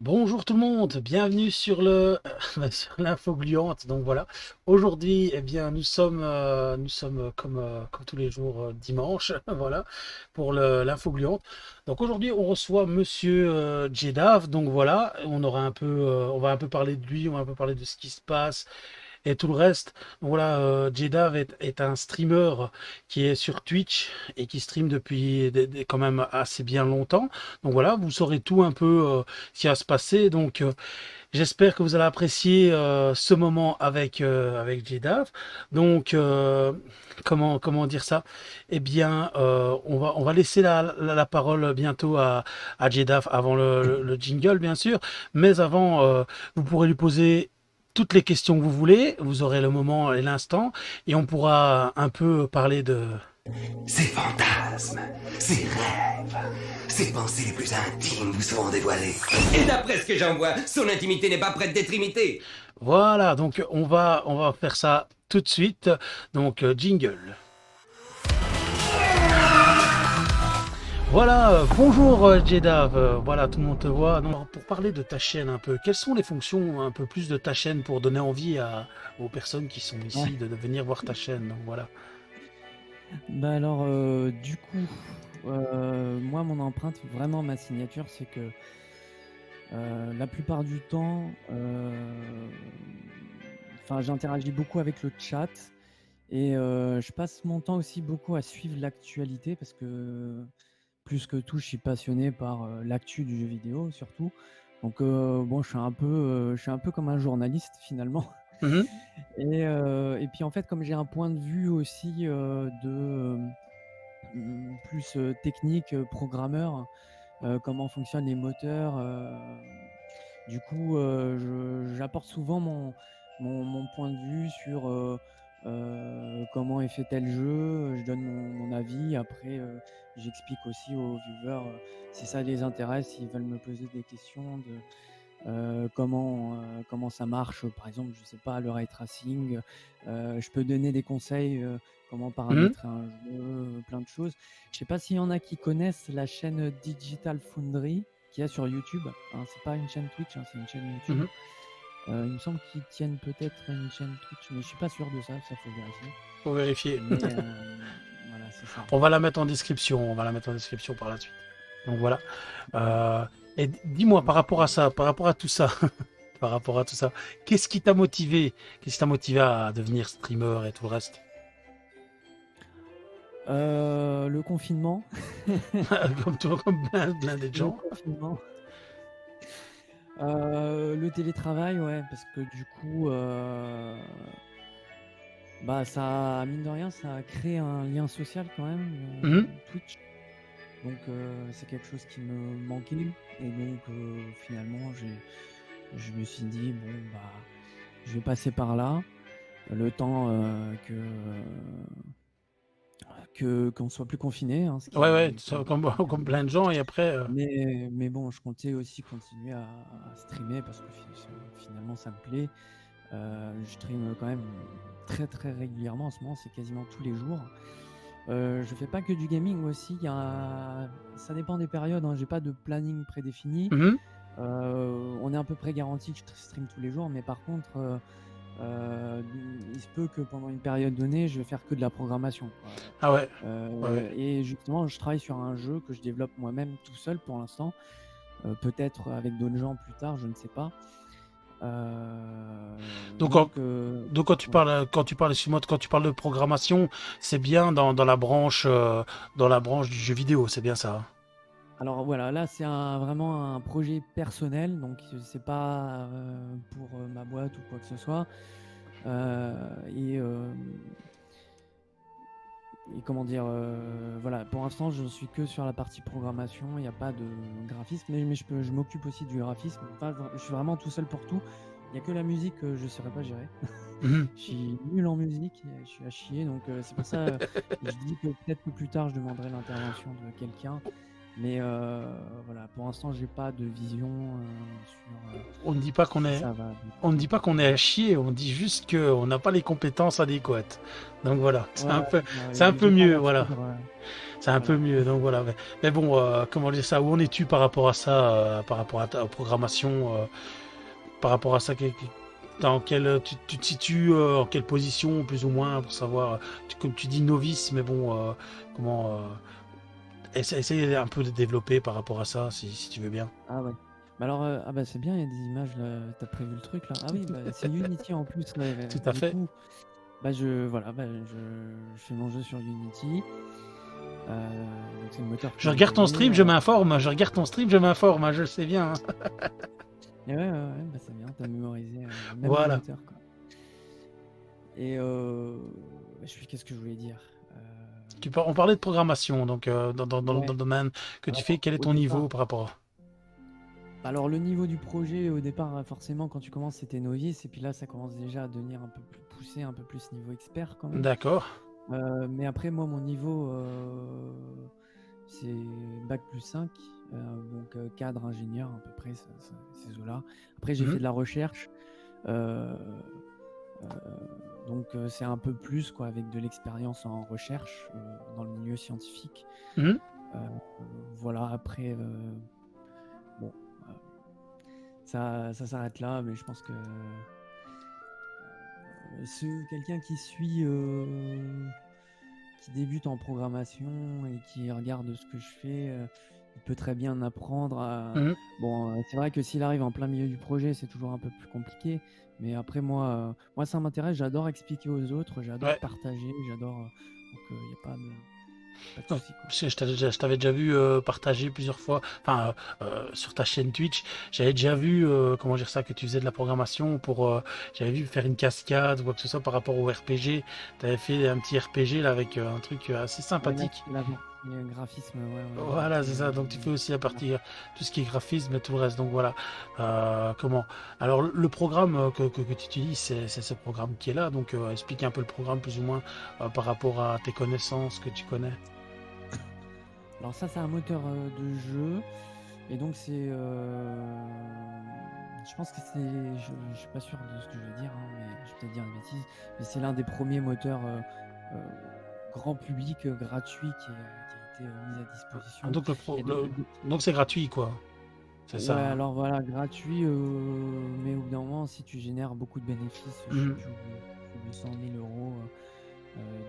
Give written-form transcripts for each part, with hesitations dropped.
Bonjour tout le monde, bienvenue sur sur l'info gluante. Donc voilà, aujourd'hui, eh bien, nous sommes comme tous les jours dimanche, voilà, pour l'info gluante. Donc aujourd'hui, on reçoit Monsieur Djedav. Donc voilà, on va un peu parler de lui, on va un peu parler de ce qui se passe et tout le reste. Donc voilà, Djedav est un streamer qui est sur Twitch et qui stream depuis quand même assez bien longtemps. Donc voilà, vous saurez tout un peu ce qui va se passer. Donc j'espère que vous allez apprécier ce moment avec Djedav. Donc comment dire ça? Eh bien, on va laisser la parole bientôt à Djedav avant le jingle, bien sûr. Mais avant, vous pourrez lui poser toutes les questions que vous voulez, vous aurez le moment et l'instant, et on pourra un peu parler de... Ces fantasmes, ces rêves, ces pensées les plus intimes vous seront dévoilées. Et d'après ce que j'en vois, son intimité n'est pas prête d'être imitée. Voilà, donc on va faire ça tout de suite. Donc jingle. Voilà, bonjour Djedav, voilà, tout le monde te voit. Donc, pour parler de ta chaîne un peu, quelles sont les fonctions un peu plus de ta chaîne pour donner envie aux personnes qui sont ici de venir voir ta chaîne? Donc voilà. Bah alors, du coup, moi, mon empreinte, vraiment ma signature, c'est que la plupart du temps, j'interagis beaucoup avec le chat et je passe mon temps aussi beaucoup à suivre l'actualité parce que plus que tout, je suis passionné par l'actu du jeu vidéo surtout. Donc bon, je suis un peu comme un journaliste finalement. Mhm. Et puis en fait, comme j'ai un point de vue aussi plus technique, programmeur, comment fonctionnent les moteurs. Du coup, j'apporte souvent mon point de vue sur comment est fait tel jeu. Je donne mon avis. Après, j'explique aussi aux viewers si ça les intéresse, s'ils veulent me poser des questions de comment ça marche, par exemple, je sais pas, le ray tracing. Je peux donner des conseils, comment Mhm. paramétrer un jeu, plein de choses. Je sais pas s'il y en a qui connaissent la chaîne Digital Foundry qu'il y a sur YouTube. Hein, c'est pas une chaîne Twitch, hein, c'est une chaîne YouTube. Mhm. Il me semble qu'ils tiennent peut-être une chaîne Twitch, mais je suis pas sûr de ça faut vérifier. Faut vérifier. Mais voilà, c'est ça. On va la mettre en description, on va la mettre en description par la suite. Donc voilà. Et dis-moi par rapport à ça, par rapport à tout ça, par rapport à tout ça, qu'est-ce qui t'a motivé? Qu'est-ce qui t'a motivé à devenir streamer et tout le reste? Le confinement. Comme toi, comme plein des Le gens. confinement. Le télétravail, ouais, parce que du coup, ça, mine de rien, ça a créé un lien social quand même, Mhm. Twitch. Donc c'est quelque chose qui me manquait. Et donc finalement, je me suis dit, bon, je vais passer par là, le temps qu'on soit plus confiné, hein, Ouais, ce qui est comme plein de gens, et après... mais bon, je comptais aussi continuer à streamer parce que finalement ça me plaît. Je stream quand même très très régulièrement en ce moment, c'est quasiment tous les jours. Je fais pas que du gaming aussi, ça dépend des périodes, hein, j'ai pas de planning prédéfini. Mhm. On est à peu près garanti que je stream tous les jours, mais par contre, il se peut que pendant une période donnée, je vais faire que de la programmation, quoi. Ah ouais. Ouais. Et justement, je travaille sur un jeu que je développe moi-même tout seul pour l'instant. Peut-être avec d'autres gens plus tard, je ne sais pas. Donc, donc excuse-moi, quand tu parles de programmation, c'est bien dans la branche du jeu vidéo, c'est bien ça? Alors voilà, là c'est vraiment un projet personnel, donc c'est pas pour ma boîte ou quoi que ce soit. Euh, et, euh, et comment dire, voilà, pour l'instant je suis que sur la partie programmation, il n'y a pas de graphisme, mais je m'occupe aussi du graphisme. Enfin, je suis vraiment tout seul pour tout. Il n'y a que la musique que je ne saurais pas gérer. Mhm. Je suis nul en musique, je suis à chier, donc c'est pour ça je dis que peut-être que plus tard je demanderai l'intervention de quelqu'un. Mais voilà, pour l'instant j'ai pas de vision sur On ne dit pas qu'on si est, ça va. on ne dit pas qu'on est à chier, on dit juste qu'on n'a pas les compétences adéquates. Donc voilà, Ouais, c'est un peu j'ai pas mieux, la voilà. fibre, C'est un peu voilà. mieux, donc voilà. Mais bon, comment dire ça? Où en es-tu par rapport à ça, par rapport à ta programmation, par rapport à ça, dans quelle tu te situes, en quelle position, plus ou moins, pour savoir, comme tu dis novice, mais bon, comment, essaye un peu de développer par rapport à ça, si tu veux bien. Ah ouais. Bah alors, ah bah c'est bien, il y a des images là, t'as prévu le truc là. Ah oui, bah, c'est Unity en plus, ouais, Tout à du fait. coup, voilà, je fais mon jeu sur Unity. Donc c'est le moteur que Je j'ai regarde ton payé. stream, je m'informe, je regarde ton stream, je m'informe, hein, je le sais bien, hein. Et ouais, bah c'est bien, t'as mémorisé même le Voilà. moteur quoi. Et qu'est-ce que je voulais dire? On parlait de programmation, donc dans Ouais. le domaine que tu fais, Alors quel est au ton niveau départ, par rapport à... alors le niveau du projet au départ, forcément quand tu commences c'était novice et puis là ça commence déjà à devenir un peu plus poussé, un peu plus niveau expert quand même. D'accord. Mais après moi mon niveau c'est bac plus 5, donc cadre ingénieur à peu près ces eaux-là. Après j'ai Mhm. fait de la recherche, euh, euh, donc c'est un peu plus quoi avec de l'expérience en recherche dans le milieu scientifique. Mhm. Euh, voilà après bon. Ça s'arrête là, mais je pense que quelqu'un qui débute en programmation et qui regarde ce que je fais, il peut très bien apprendre Mhm. Bon, c'est vrai que s'il arrive en plein milieu du projet, c'est toujours un peu plus compliqué. Mais après, moi ça m'intéresse, j'adore expliquer aux autres, j'adore Ouais. partager, j'adore. Donc, il n'y a pas de Ouais, souci, quoi. je t'avais déjà vu partager plusieurs fois, enfin sur ta chaîne Twitch, j'avais déjà vu comment dire ça que tu faisais de la programmation pour, j'avais vu faire une cascade ou quoi que ce soit par rapport au RPG. Tu avais fait un petit RPG là avec un truc assez Ouais, là, sympathique. c'est la partie graphisme, ouais, Voilà, après, c'est ça. Donc tu fais aussi la voilà. partie tout ce qui est graphisme et tout le reste. Donc voilà. Comment? Alors le programme que tu utilises, c'est ce programme qui est là. Donc explique un peu le programme plus ou moins par rapport à tes connaissances que tu connais. Alors ça, c'est un moteur de jeu. Et donc je pense que je suis pas sûr de ce que je vais dire, hein, mais je vais peut-être dire une bêtise, mais c'est l'un des premiers moteurs euh, grand public gratuit qui a été mis à Ah, disposition. donc Il y a des- donc c'est gratuit quoi. C'est ça, Ouais, hein. alors voilà, gratuit, mais au bout d'un moment, si tu génères beaucoup de bénéfices, je sais Mhm. plus, plus de 100 000 euros,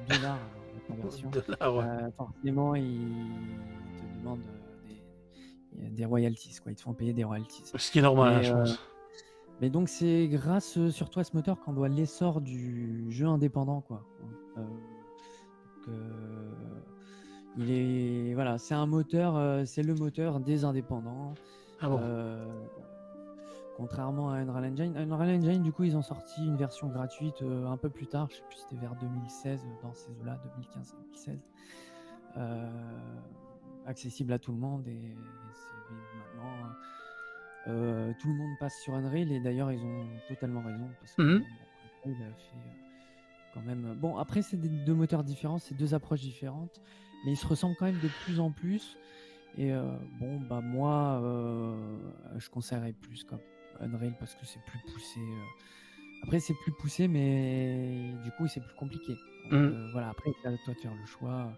dollars, la conversion, De là, ouais. forcément, ils te demandent des royalties, quoi. Ils te font payer des royalties. Ce qui est normal, hein, Mais, je pense. mais donc, c'est grâce surtout à ce moteur qu'on voit l'essor du jeu indépendant, quoi. Donc, voilà, c'est un moteur, c'est le moteur des indépendants. Ah bon. Euh, Contrairement à Unreal Engine. Unreal Engine, du coup, ils ont sorti une version gratuite un peu plus tard, je sais plus, c'était vers 2016, dans ces eaux-là, 2015-2016, accessible à tout le monde. Et maintenant, tout le monde passe sur Unreal, et d'ailleurs, ils ont totalement raison, parce que Mhm. bon, Unreal a fait quand même. Bon, après, c'est deux moteurs différents, c'est deux approches différentes, mais ils se ressemblent quand même de plus en plus. Et bon, bah moi, je conseillerais plus comme Unreal parce que c'est plus poussé. Après, c'est plus poussé, mais du coup, c'est plus compliqué. Donc Mhm. voilà, après, c'est à toi de faire le choix.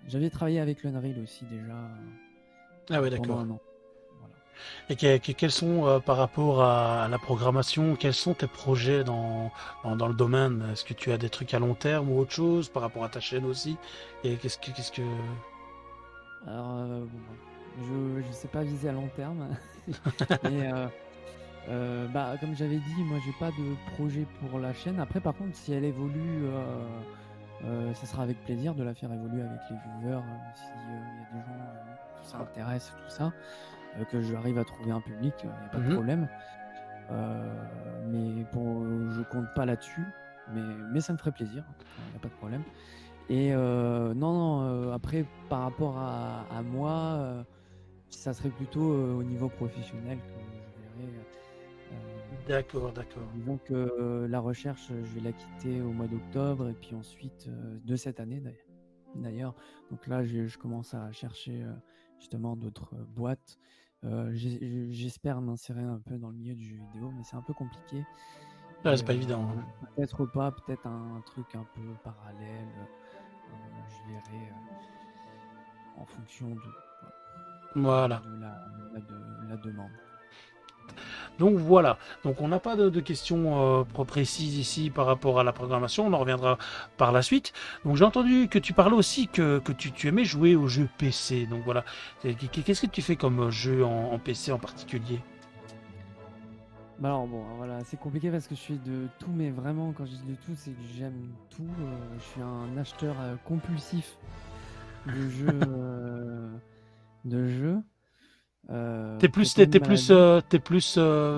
J'avais travaillé avec l'Unreal aussi déjà Ah ouais, pendant d'accord. un an. Voilà. Et quels sont, par rapport à la programmation, quels sont tes projets dans le domaine? Est-ce que tu as des trucs à long terme ou autre chose par rapport à ta chaîne aussi? Et qu'est-ce que... Alors, bon, bah, je sais pas viser à long terme, mais bah, comme j'avais dit, moi, j'ai pas de projet pour la chaîne. Après, par contre, si elle évolue, ça sera avec plaisir de la faire évoluer avec les viewers. Si y a des gens ça intéresse, tout ça, que j'arrive à trouver un public, il n'y a pas de Mhm. problème. Mais bon, je compte pas là-dessus, mais ça me ferait plaisir, il n'y a pas de problème. Et non, après, par rapport à moi, ça serait plutôt au niveau professionnel que je verrais. D'accord, d'accord. Disons que la recherche, je vais la quitter au mois d'octobre et puis ensuite de cette année d'ailleurs. Donc là, je commence à chercher justement d'autres boîtes. J'espère m'insérer un peu dans le milieu du jeu vidéo, mais c'est un peu compliqué. Ouais, Et c'est pas évident, hein. peut-être pas, peut-être un truc un peu parallèle. Je verrai en fonction Voilà. de la demande. Donc voilà. Donc on n'a pas de questions précises ici par rapport à la programmation. On en reviendra par la suite. Donc j'ai entendu que tu parlais aussi que tu aimais jouer aux jeux PC. Donc voilà. Qu'est-ce que tu fais comme jeu en PC en particulier? Bah alors bon, voilà, c'est compliqué parce que je suis de tout, mais vraiment, quand je dis de tout, c'est que j'aime tout. Je suis un acheteur compulsif de jeux, peut-être même maladif,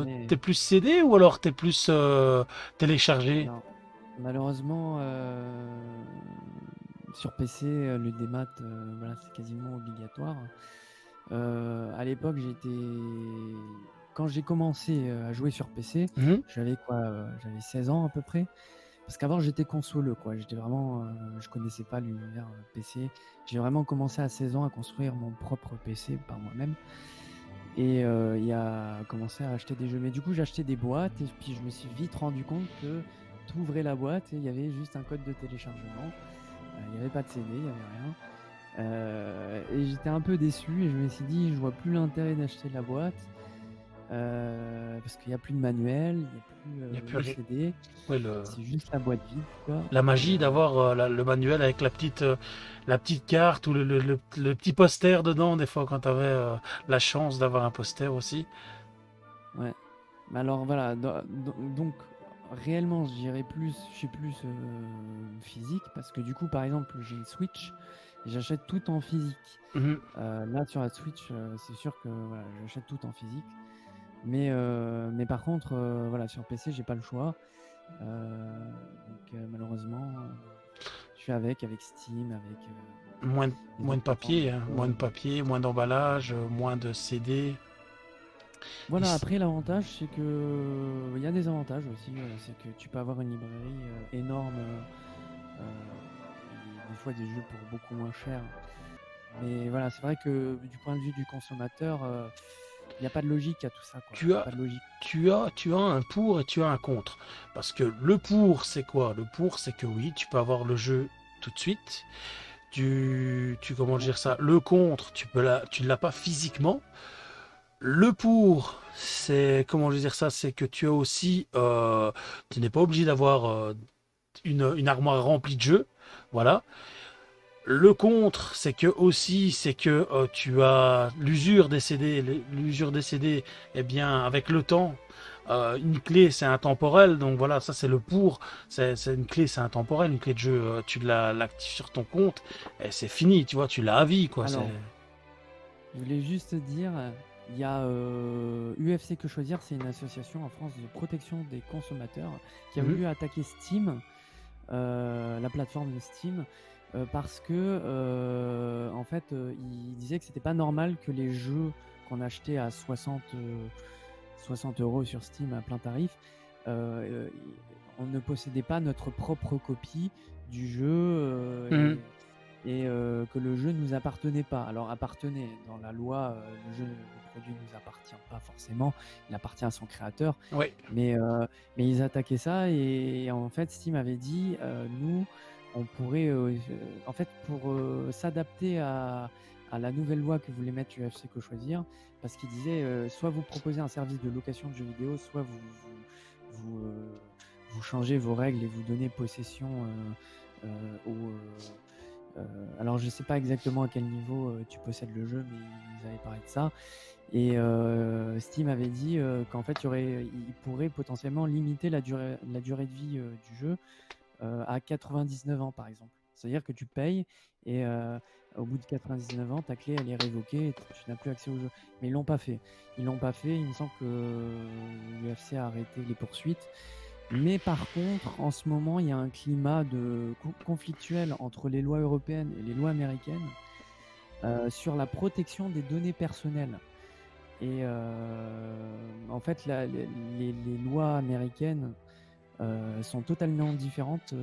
mais T'es plus CD ou alors t'es plus téléchargé? alors malheureusement, sur PC, le démat, voilà, c'est quasiment obligatoire. À l'époque, quand j'ai commencé à jouer sur PC, Mhm. j'avais quoi? J'avais 16 ans à peu près. Parce qu'avant, j'étais consoleux, quoi. J'étais vraiment, je connaissais pas l'univers PC. J'ai vraiment commencé à 16 ans à construire mon propre PC par moi-même. Et il y a commencé à acheter des jeux. Mais du coup, j'achetais des boîtes et puis je me suis vite rendu compte que tu ouvrais la boîte et il y avait juste un code de téléchargement. Il n'y avait pas de CD, il n'y avait rien. Et j'étais un peu déçu et je me suis dit, je vois plus l'intérêt d'acheter la boîte parce qu'il n'y a plus de manuel, il n'y Il y a a plus plus le rien. CD, Ouais, c'est juste la boîte vide, quoi. la Et magie d'avoir le manuel avec la petite carte ou le petit poster dedans, des fois quand tu avais la chance d'avoir un poster aussi. ouais. Mais alors voilà, donc réellement, je suis plus physique parce que du coup, par exemple, j'ai une Switch, et j'achète tout en physique. Mhm. Là, sur la Switch, c'est sûr que voilà, j'achète tout en physique. Mais par contre, voilà, sur PC, j'ai pas le choix. Donc malheureusement, je suis avec Steam, avec les Moins de autres plateformes. papier, hein. Moins de papier, moins d'emballage, moins de CD. Voilà, après l'avantage, c'est que il y a des avantages aussi, c'est que tu peux avoir une librairie énorme, des fois des jeux pour beaucoup moins cher. Mais voilà, c'est vrai que du point de vue du consommateur, il n'y a pas de logique à tout ça, quoi. Tu Y a as, pas de logique. tu as un pour et tu as un contre. Parce que le pour, c'est quoi? Le pour, c'est que oui, tu peux avoir le jeu tout de suite. Comment dire ça? Le contre, tu ne l'as pas physiquement. Le pour, c'est, comment je veux dire ça? C'est que tu as aussi, tu n'es pas obligé d'avoir une armoire remplie de jeux. Voilà. Le contre, c'est que tu as l'usure des CD. L'usure des CD, eh bien, avec le temps, une clé, c'est intemporel. Donc voilà, ça c'est le pour. C'est une clé, c'est intemporel. Une clé de jeu, l'actives sur ton compte, et c'est fini. Tu vois, tu l'as à vie, quoi. Alors, je voulais juste dire, il y a UFC Que Choisir, c'est une association en France de protection des consommateurs qui a Mhm. voulu attaquer Steam, la plateforme de Steam, parce que en fait, il disait que c'était pas normal que les jeux qu'on achetait à 60 euros sur Steam à plein tarif, euh, on ne possédait pas notre propre copie du jeu Mhm. et que le jeu nous appartenait pas. Alors appartenait, dans la loi, le produit nous appartient pas forcément, il appartient à son créateur, Oui. mais ils attaquaient ça et en fait Steam avait dit, nous, on pourrait, en fait, pour s'adapter à la nouvelle loi que voulait mettre UFC Que Choisir, parce qu'il disait, soit vous proposez un service de location de jeux vidéo, soit vous changez vos règles et vous donnez possession alors je sais pas exactement à quel niveau tu possèdes le jeu, mais ils avaient parlé de ça. Et Steam avait dit qu'en fait il pourrait potentiellement limiter la durée de vie du jeu à 99 ans par exemple. C'est-à-dire que tu payes et au bout de 99 ans, ta clé elle est révoquée et tu n'as plus accès au jeu. Mais ils l'ont pas fait. Ils l'ont pas fait. Il me semble que l'UFC a arrêté les poursuites. Mais par contre, en ce moment, il y a un climat de conflictuel entre les lois européennes et les lois américaines sur la protection des données personnelles. Et en fait, les lois américaines sont totalement différentes.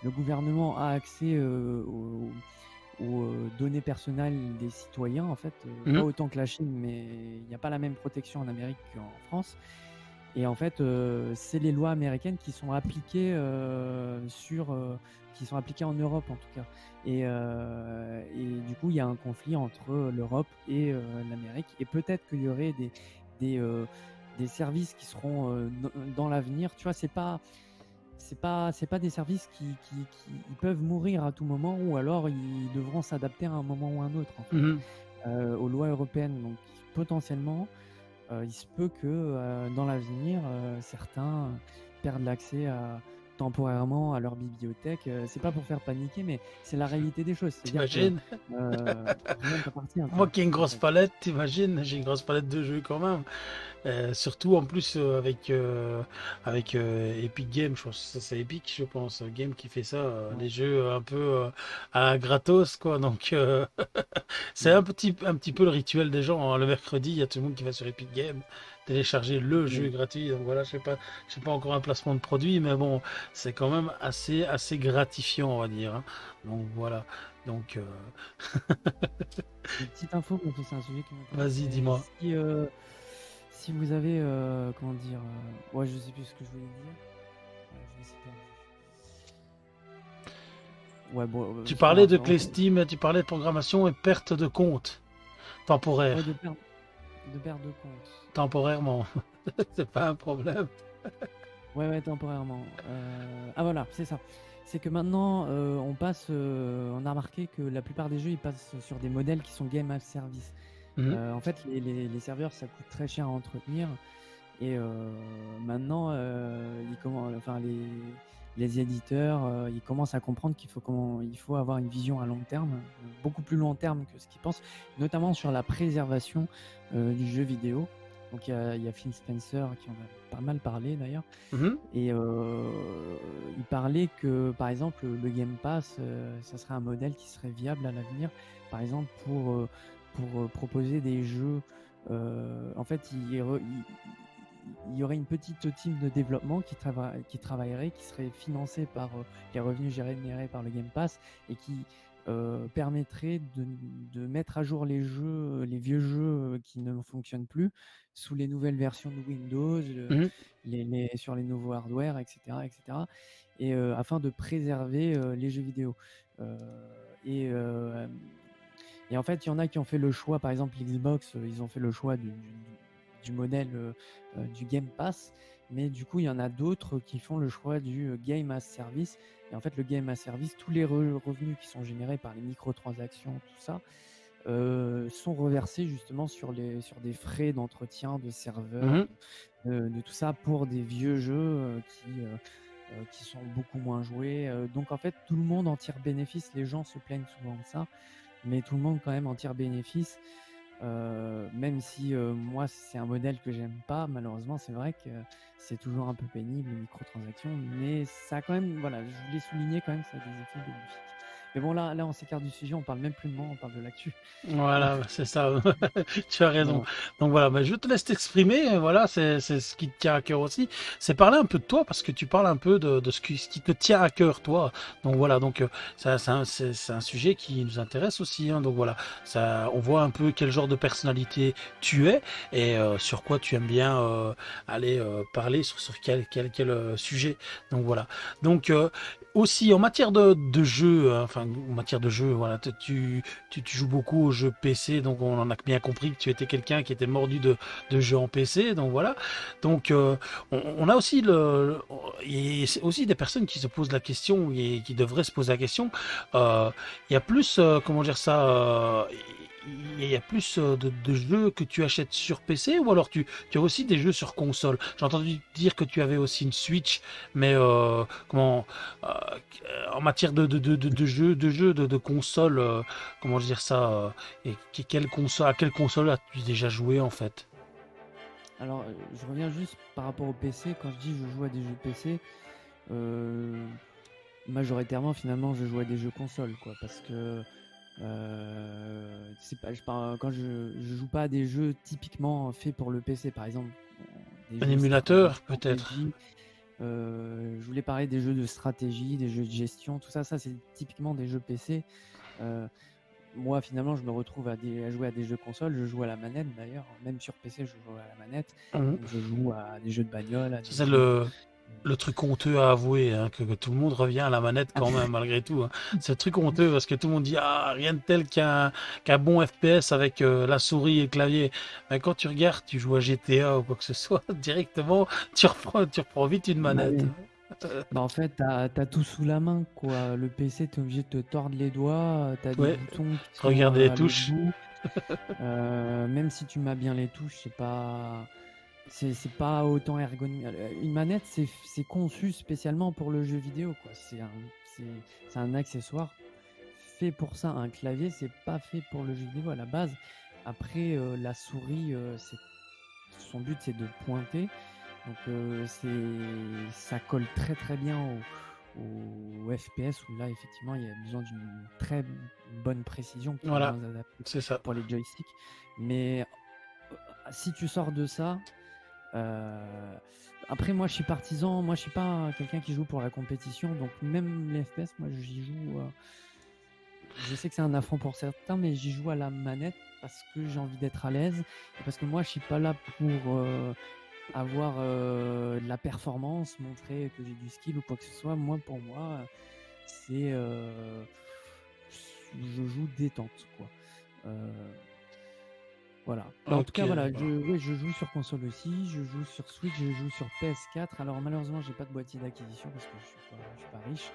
Le gouvernement a accès aux données personnelles des citoyens, en fait, pas autant que la Chine, mais il n'y a pas la même protection en Amérique qu'en France. Et en fait, c'est les lois américaines qui sont appliquées qui sont appliquées en Europe en tout cas. Et du coup, il y a un conflit entre l'Europe et l'Amérique. Et peut-être qu'il y aurait des services qui seront dans l'avenir. Tu vois, c'est pas des services qui ils peuvent mourir à tout moment, ou alors ils devront s'adapter à un moment ou à un autre en fait, aux lois européennes. Donc potentiellement, il se peut que dans l'avenir, certains perdent l'accès temporairement à leur bibliothèque. C'est pas pour faire paniquer, mais c'est la réalité des choses. C'est-à-dire que T'imagines? rien t'appartient. Moi qui ai une grosse palette, t'imagines? J'ai une grosse palette de jeux quand même. Surtout en plus avec Epic Games, je pense que c'est Epic, je pense, Game qui fait ça, les jeux un peu à gratos quoi. Donc c'est un petit peu le rituel des gens, hein. Le mercredi, il y a tout le monde qui va sur Epic Games télécharger le jeu gratuit. Donc voilà, je sais pas encore un placement de produit, mais bon, c'est quand même assez gratifiant, on va dire, hein. Donc voilà. Donc Une petite info, parce que c'est un sujet qui m'intéresse. vas-y, dis-moi. Si vous avez, comment dire, ouais, je sais plus ce que je voulais dire. Je laisse perdu. Ouais, bon, Tu c'est pas parlais grave, de clé Steam, tu parlais de programmation et perte de compte temporaire, ouais, de perte de compte. temporairement. C'est pas un problème. Ouais, temporairement. Ah voilà, c'est ça. C'est que maintenant, on a remarqué que la plupart des jeux, ils passent sur des modèles qui sont Game as Service. En fait, les serveurs, ça coûte très cher à entretenir. Et maintenant, les éditeurs, ils commencent à comprendre qu'il faut avoir une vision à long terme, beaucoup plus long terme que ce qu'ils pensent, notamment sur la préservation du jeu vidéo. Donc il y a Phil Spencer qui en a pas mal parlé d'ailleurs. Et il parlait que par exemple le Game Pass, ça serait un modèle qui serait viable à l'avenir, par exemple pour proposer des jeux. En fait, il y aurait une petite team de développement qui travaillerait, qui serait financée par les revenus générés par le Game Pass, et qui permettrait de mettre à jour les vieux jeux qui ne fonctionnent plus sous les nouvelles versions de Windows, sur les nouveaux hardware, etc. Et afin de préserver les jeux vidéo. Et en fait, il y en a qui ont fait le choix, par exemple Xbox, ils ont fait le choix du modèle du Game Pass, mais du coup, il y en a d'autres qui font le choix du Game as Service. Et en fait, le Game as Service, tous les revenus qui sont générés par les microtransactions, tout ça, sont reversés justement sur des frais d'entretien de serveurs, de tout ça, pour des vieux jeux qui sont beaucoup moins joués. Donc en fait, tout le monde en tire bénéfice. Les gens se plaignent souvent de ça, mais tout le monde quand même en tire bénéfice. Même si moi c'est un modèle que j'aime pas, malheureusement. C'est vrai que c'est toujours un peu pénible, les microtransactions, mais ça quand même, voilà, je voulais souligner quand même que ça a des effets bénéfiques. Mais bon, là on s'écarte du sujet, on parle même plus de moi, on parle de l'actu. Voilà, c'est ça. Tu as raison. Voilà. Donc voilà, je te laisse t'exprimer. Voilà, c'est ce qui te tient à cœur aussi. C'est parler un peu de toi, parce que tu parles un peu de ce qui te tient à cœur, toi. Donc voilà, donc c'est un sujet qui nous intéresse aussi, hein. Donc voilà, on voit un peu quel genre de personnalité tu es, et sur quoi tu aimes bien aller parler, sur quel sujet. Donc voilà. Donc aussi en matière de jeu, hein, enfin en matière de jeu, voilà, tu joues beaucoup aux jeux PC, donc on en a bien compris que tu étais quelqu'un qui était mordu de jeux en PC, donc voilà. Donc on a aussi et c'est aussi des personnes qui se posent la question, et qui devraient se poser la question. Il y a plus, comment dire ça, il y a plus de jeux que tu achètes sur PC ou alors tu as aussi des jeux sur console? J'ai entendu dire que tu avais aussi une Switch, mais euh, en matière de jeux de console, comment dire ça, et à quelle console as-tu déjà joué en fait? Alors, je reviens juste par rapport au PC. Quand je dis je joue à des jeux PC, euh, majoritairement, finalement, je joue à des jeux consoles, quoi, parce que c'est pas, quand je joue pas à des jeux typiquement faits pour le PC, par exemple, des Un jeux de émulateur peut-être? stratégie. Je voulais parler des jeux de stratégie, des jeux de gestion, tout ça, c'est typiquement des jeux PC. Euh, Moi, finalement, je me retrouve à jouer à des jeux consoles. Je joue à la manette d'ailleurs, même sur PC, je joue à la manette. Mhm. Donc, je joue à des jeux de bagnole, à Ça, des c'est jeux. le truc honteux à avouer, hein, que tout le monde revient à la manette quand même, malgré tout, hein. C'est le truc honteux parce que tout le monde dit ah, rien de tel qu'un bon FPS avec la souris et le clavier. Mais quand tu regardes, tu joues à GTA ou quoi que ce soit, directement, tu reprends vite une Bah manette. oui. Bah en fait, t'as tout sous la main, quoi. Le PC, t'es obligé de te tordre les doigts. T'as des Ouais, boutons qui sont regarder les à l'autre touches. bout. Même si tu m'as bien les touches, c'est pas autant ergonomique. Une manette, c'est conçu spécialement pour le jeu vidéo, quoi. C'est c'est un accessoire fait pour ça. Un clavier, c'est pas fait pour le jeu vidéo à la base. Après, la souris, son but, c'est de pointer. Donc, ça colle très très bien au FPS où là, effectivement, il y a besoin d'une très bonne précision qui est Voilà, moins adaptée c'est ça. pour les joysticks. Mais si tu sors de ça, euh, après, moi, je suis partisan. Moi, je suis pas quelqu'un qui joue pour la compétition. Donc, même les FPS, moi, j'y joue. Je sais que c'est un affront pour certains, mais j'y joue à la manette parce que j'ai envie d'être à l'aise et parce que moi, je suis pas là pour avoir de la performance, montrer que j'ai du skill ou quoi que ce soit. Moi, pour moi, c'est je joue détente, quoi. Euh, voilà. Mais en tout Ok, cas, voilà, d'accord. ouais, je joue sur console aussi, je joue sur Switch, je joue sur PS4. Alors malheureusement, j'ai pas de boîtier d'acquisition parce que je suis pas riche.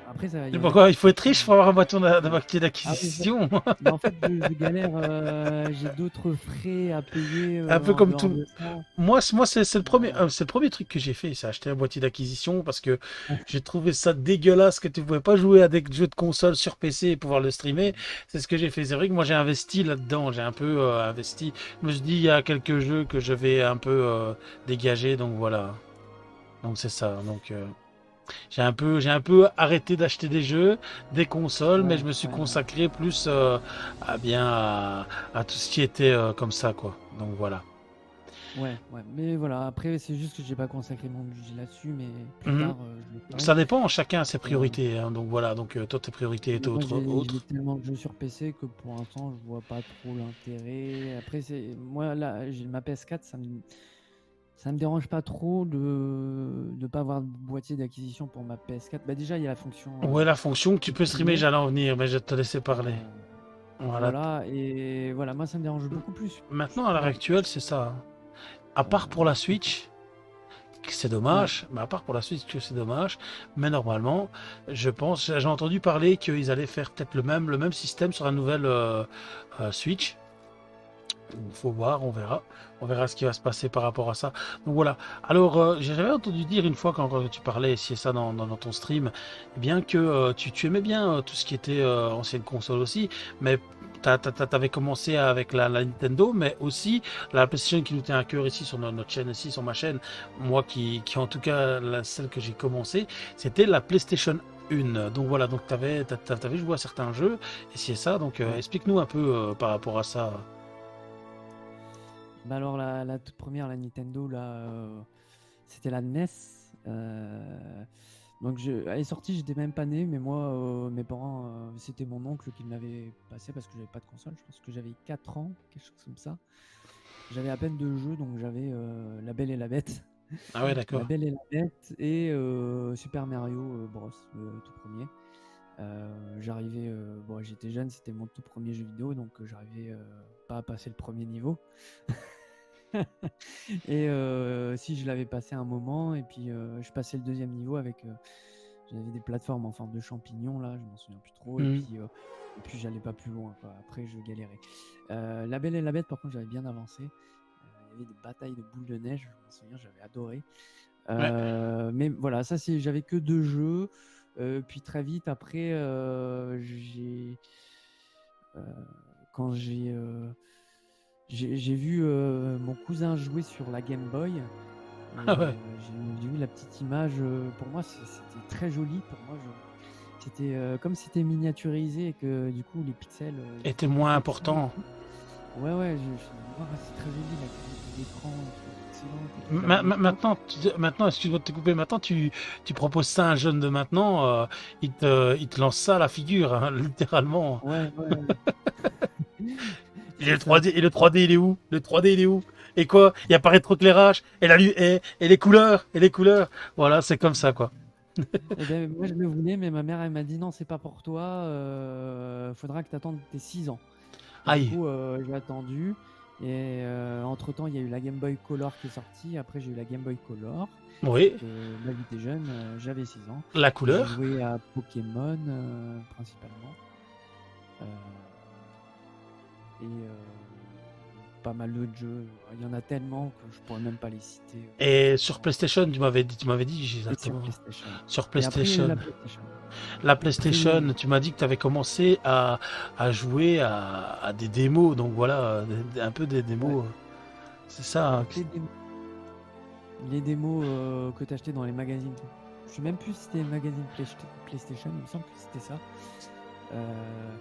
Après, Et pourquoi il faut être riche pour avoir un bâton de papier ah oui, d'acquisition? mais en fait, je galère, j'ai d'autres frais à payer Un peu en comme dehors tout. de ça. Moi, Euh, c'est le premier truc que j'ai fait, c'est acheter un boîtier d'acquisition parce que j'ai trouvé ça dégueulasse que tu pouvais pas jouer à des jeux de console sur PC et pouvoir le streamer. C'est ce que j'ai fait. C'est vrai que moi j'ai investi là-dedans, j'ai un peu investi. Je me suis dit il y a quelques jeux que je vais un peu dégager, donc voilà. Donc c'est ça. Donc j'ai un peu arrêté d'acheter des jeux, des consoles, mais ouais, je me suis ouais, ouais. consacré plus à tout ce qui était comme ça, quoi. Donc voilà. Ouais, ouais, mais voilà, après, c'est juste que j'ai pas consacré mon budget là-dessus, mais plus Mhm. tard, je le ferai. Ça dépend, chacun a ses Euh, priorités, hein. Donc voilà, donc toi tes priorités étaient mais moi, j'ai autres. tellement de jeux sur PC que pour l'instant, je vois pas trop l'intérêt. Après, moi, là, j'ai ma PS4, ça me dérange pas trop de pas avoir de boîtier d'acquisition pour ma PS4. Bah, déjà, il y a la fonction Ouais, la fonction que tu peux streamer, streamer. j'allais en venir, mais je vais te laisser parler. euh, Voilà. voilà, et voilà, moi, ça me dérange beaucoup plus. Maintenant, à l'heure Pardon. actuelle, c'est ça, hein. À part pour la Switch, c'est Ouais. dommage, mais à part pour la Switch, c'est dommage. Mais normalement, je pense, j'ai entendu parler qu'ils allaient faire peut-être le même système sur la nouvelle Switch. Il faut voir, on verra. On verra ce qui va se passer par rapport à ça. Donc voilà. Alors, j'avais entendu dire une fois quand tu parlais, si ça dans ton stream, eh bien que tu aimais bien tout ce qui était ancienne console aussi, mais t'avais commencé avec la Nintendo, mais aussi la PlayStation qui nous tient à cœur ici sur notre chaîne, ici sur ma chaîne. Moi qui en tout cas, celle que j'ai commencé, c'était la PlayStation 1. Donc voilà, donc t'avais joué à certains jeux, et c'est ça. Donc Ouais. explique-nous un peu par rapport à ça. Bah alors la toute première, la Nintendo, là, c'était la NES. Donc elle est sortie, j'étais même pas né, mais moi, mes parents, c'était mon oncle qui me l'avait passé parce que j'avais pas de console. Je pense que j'avais 4 ans, quelque chose comme ça. J'avais à peine de jeux, donc j'avais La Belle et la Bête, Ah ouais, La d'accord. Belle et la Bête et Super Mario Bros, le tout premier. J'arrivais, bon, j'étais jeune, c'était mon tout premier jeu vidéo, donc j'arrivais pas à passer le premier niveau. Et si je l'avais passé un moment, et puis je passais le deuxième niveau avec. J'avais des plateformes en forme de champignons, là, je m'en souviens plus trop. Mhm. Et puis j'allais pas plus loin, quoi. Après, je galérais. La Belle et la Bête, par contre, j'avais bien avancé. Il y avait des batailles de boules de neige, je m'en souviens, j'avais adoré. Ouais. Mais voilà, ça, j'avais que 2 jeux. Puis très vite, après, euh, quand j'ai vu mon cousin jouer sur la Game Boy. Et Ah ouais. j'ai vu la petite image. Pour moi, c'était très joli. Pour moi, c'était comme si c'était miniaturisé et que du coup, les pixels étaient Était plus moins petits que ça et important. tout. Ouais, je me suis dit, oh, c'est très joli, la qualité de l'écran, excellente et tout. J'avais l'époque. Maintenant, excuse-moi de te couper, maintenant tu proposes ça à un jeune de maintenant, il te lance ça à la figure, hein, littéralement. Ouais. Et le C'est ça. 3D, et le 3D, il est où? Le 3D, il est où? Et quoi? Il y a pas rétroéclairage, et les couleurs, et les couleurs. Voilà, c'est comme ça, quoi. Et ben, moi, je le voulais, mais ma mère, elle m'a dit non, c'est pas pour toi. Faudra que tu attendes tes 6 ans. Et du Aïe. coup, j'ai attendu. Et entre-temps, il y a eu la Game Boy Color qui est sortie. Après, j'ai eu la Game Boy Color. Oui, Donc, moi, j'étais jeune, j'avais 6 ans. la J'ai couleur. joué à Pokémon principalement. Euh, et pas mal d'autres jeux. Il y en a tellement que je pourrais même pas les citer. Et sur PlayStation, tu m'avais dit Et sur exactement. PlayStation. Sur Et après, il y a eu PlayStation. la PlayStation. La Après, il y a eu PlayStation, tu m'as dit que tu avais commencé à jouer à des démos, donc voilà, un peu des ouais, démos. C'est ça, hein. les démos, les démos que tu achetais dans les magazines. Je sais même plus si c'était les magazines PlayStation, il me semble que c'était ça. Euh,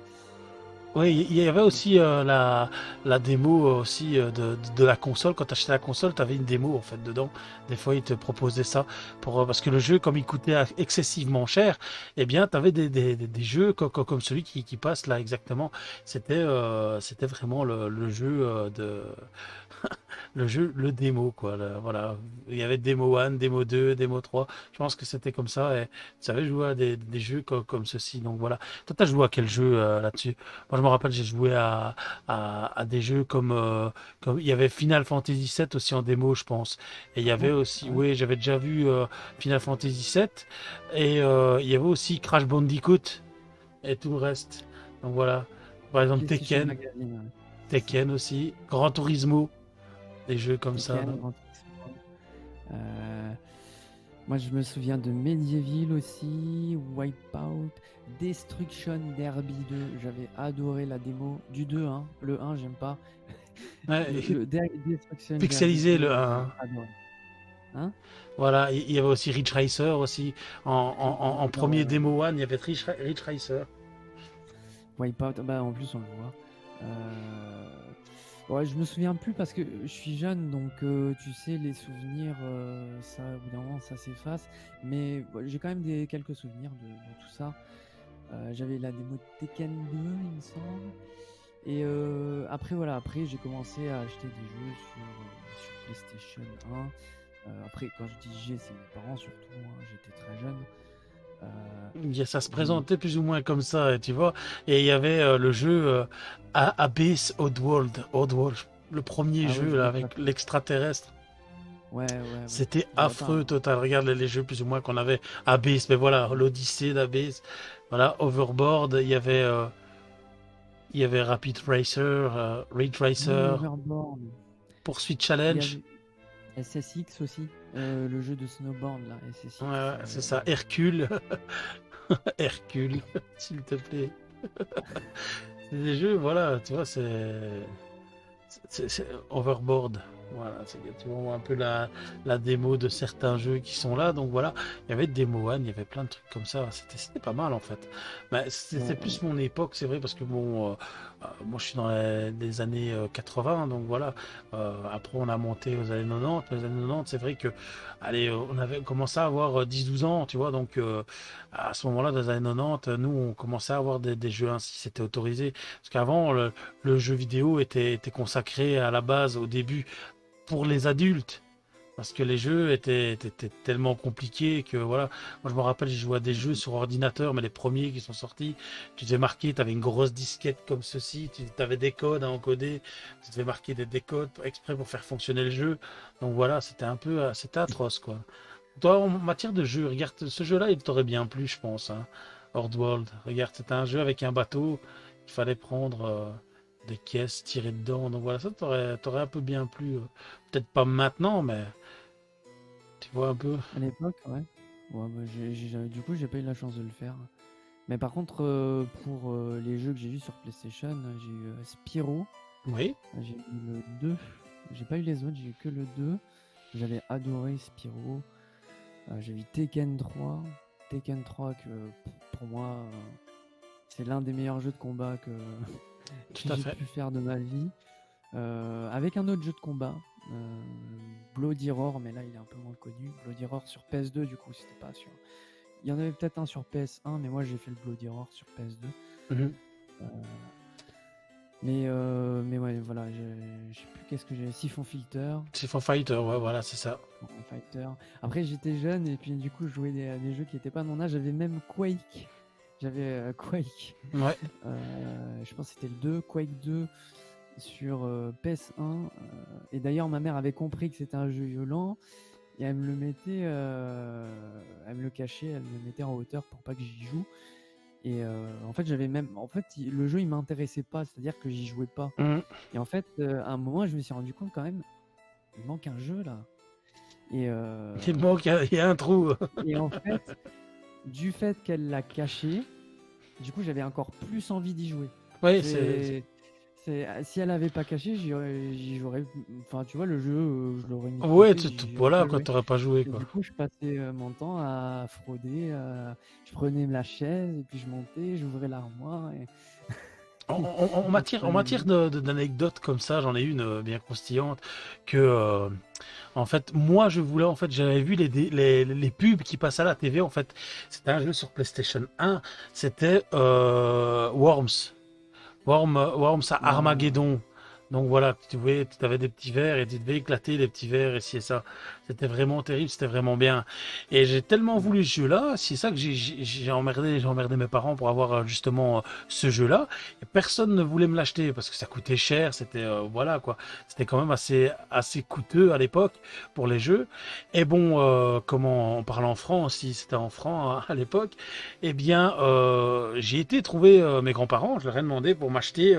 Oui, il y avait aussi la démo aussi de la console. Quand tu achetais la console, tu avais une démo en fait dedans. Des fois, ils te proposaient ça parce que le jeu, comme il coûtait excessivement cher, eh bien, tu avais des jeux comme celui qui passe là exactement. C'était vraiment le jeu le démo, quoi. Voilà. Il y avait démo 1, démo 2, démo 3. Je pense que c'était comme ça. Et tu savais jouer à des jeux comme ceci. Donc voilà. Toi, t'as joué à quel jeu là-dessus? Moi, je me rappelle, j'ai joué à des jeux comme. Il y avait Final Fantasy VII aussi en démo, je pense. Et il y avait ouais, aussi. ouais. Oui, j'avais déjà vu Final Fantasy VII. Et il y avait aussi Crash Bandicoot et tout le reste. Donc voilà. Par exemple, PlayStation Magazine, ouais, c'est ça. Tekken aussi. Gran Turismo. Des jeux comme ça. Tekken, Grand Turismo. Euh, Moi, je me souviens de Medieval aussi, Wipeout, Destruction Derby 2. J'avais adoré la démo du 2, hein. Le 1, j'aime pas. Ouais, Destruction Derby pixelisé 2, le 1. j'ai adoré. Hein? Voilà, il y avait aussi Ridge Racer aussi. En premier Ouais. démo one, il y avait Ridge Racer. Wipeout, bah en plus on le voit. Ouais, je me souviens plus parce que je suis jeune, donc tu sais, les souvenirs, ça, au bout d'un moment, ça s'efface. Mais ouais, j'ai quand même quelques souvenirs de tout ça. J'avais la démo de Tekken 2, il me semble. Et après, voilà, après j'ai commencé à acheter des jeux sur PlayStation 1. Après, quand je dis j'ai, c'est mes parents surtout, hein, j'étais très jeune. Ça se J'ai présentait plus ou moins comme ça, tu vois. Et il y avait le jeu Abyss Oddworld, le premier Ah ouais, jeu je là, l'ai pas avec fait. l'extraterrestre. Ouais. C'était Je l'avais pas, affreux hein. total. Regarde les jeux plus ou moins qu'on avait. Abyss, mais voilà, l'Odyssée d'Abyss. Voilà, Overboard, il y avait Rapid Racer, Ridge Oui, Racer, Overboard. Poursuite Il y Challenge. avait SSX aussi, le jeu de snowboard là, Ouais, SSX. ouais, c'est ça, Hercule. Hercule, s'il te plaît. C'est des jeux, voilà, tu vois, c'est Overboard. Voilà, tu vois un peu la démo de certains jeux qui sont là. Donc voilà, il y avait Demo One, il y avait plein de trucs comme ça. C'était pas mal en fait. Mais c'était Ouais. plus mon époque, c'est vrai, parce que bon, moi je suis dans les années 80, donc voilà. Après on a monté aux années 90. Les années 90, c'est vrai que, allez, on avait commencé à avoir 10-12 ans, tu vois. Donc à ce moment-là, dans les années 90, nous on commençait à avoir des jeux ainsi, c'était autorisé. Parce qu'avant, le jeu vidéo était consacré à la base, au début, pour les adultes. Parce que les jeux étaient tellement compliqués que voilà. Moi je me rappelle, j'ai joué à des jeux sur ordinateur, mais les premiers qui sont sortis, tu devais marquer, tu avais une grosse disquette comme ceci, tu avais des codes à encoder, tu devais marquer des codes exprès pour faire fonctionner le jeu. Donc voilà, c'était un peu, c'était atroce quoi. Toi, en matière de jeu, regarde, ce jeu-là, il t'aurait bien plu, je pense, hein. World. Regarde, c'était un jeu avec un bateau. Il fallait prendre des caisses, tirer dedans. Donc voilà, ça t'aurait un peu bien plu. Peut-être pas maintenant, mais tu vois un peu. À l'époque, ouais. Ouais, bah, du coup, j'ai pas eu la chance de le faire. Mais par contre, pour les jeux que j'ai vus sur PlayStation, j'ai eu Spyro, Oui, j'ai eu le 2. J'ai pas eu les autres, j'ai eu que le 2. J'avais adoré Spyro. J'ai eu Tekken 3. Tekken 3 que pour moi, c'est l'un des meilleurs jeux de combat que tout à j'ai fait. pu faire de ma vie. Avec un autre jeu de combat, Bloody Roar, mais là il est un peu moins connu. Bloody Roar sur PS2, du coup, c'était pas sur. Il y en avait peut-être un sur PS1, mais moi j'ai fait le Bloody Roar sur PS2. Mhm. Euh, mais ouais, voilà, je sais plus qu'est-ce que j'ai. Siphon Filter, C'est for Fighter, ouais, voilà, c'est ça. Siphon Fighter. Après, j'étais jeune et puis du coup, je jouais des jeux qui n'étaient pas à mon âge. J'avais même Quake. J'avais Quake. Ouais, Je pense que c'était le 2, Quake 2 sur PS1. Et d'ailleurs, ma mère avait compris que c'était un jeu violent et elle me le mettait, elle me le cachait, elle me le mettait en hauteur pour pas que j'y joue. Et en fait, le jeu il m'intéressait pas, c'est-à-dire que j'y jouais pas. Mhm. Et en fait, à un moment, je me suis rendu compte quand même, il manque un jeu là. Et, Il manque, il y a un trou. et en fait, du fait qu'elle l'a caché, du coup, j'avais encore plus envie d'y jouer. Oui, Si elle avait pas caché, j'y jouerais. Enfin, tu vois, le jeu, je l'aurais mis de ouais, côté, j'y aurais voilà, pas quoi, joué. t'aurais pas joué, Et quoi. du coup, je passais mon temps à frauder. Je prenais la chaise et puis je montais, j'ouvrais l'armoire. En matière d'anecdotes comme ça, j'en ai une bien croustillante que en fait moi je voulais en fait j'avais vu les pubs qui passaient à la TV en fait c'était un jeu sur PlayStation 1 c'était Worms à Ah, Armageddon. Donc voilà, tu voyais, tu avais des petits verres et tu devais éclater les petits verres et ci et ça. C'était vraiment terrible, c'était vraiment bien. Et j'ai tellement voulu ce jeu-là, c'est ça que j'ai emmerdé mes parents pour avoir justement ce jeu-là. Et personne ne voulait me l'acheter parce que ça coûtait cher, c'était voilà quoi. C'était quand même assez coûteux à l'époque pour les jeux. Et bon, comment on parle en francs si c'était en francs hein, à l'époque, eh bien j'ai été trouver mes grands-parents, je leur ai demandé pour m'acheter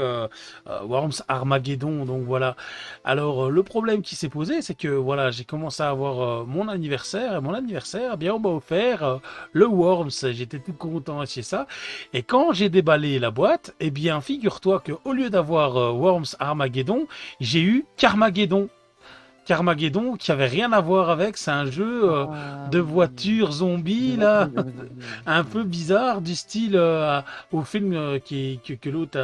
Worms Armageddon. Donc voilà. Alors le problème qui s'est posé, c'est que voilà, j'ai commencé à avoir mon anniversaire et mon anniversaire, eh bien on m'a offert le Worms. J'étais tout content chez ça. Et quand j'ai déballé la boîte, eh bien figure-toi que au lieu d'avoir Worms Armageddon, j'ai eu Carmageddon. Carmageddon qui avait rien à voir avec, c'est un jeu ah de oui, voitures je zombies vois très là, bien. Oui, un oui. peu bizarre du style au film que l'autre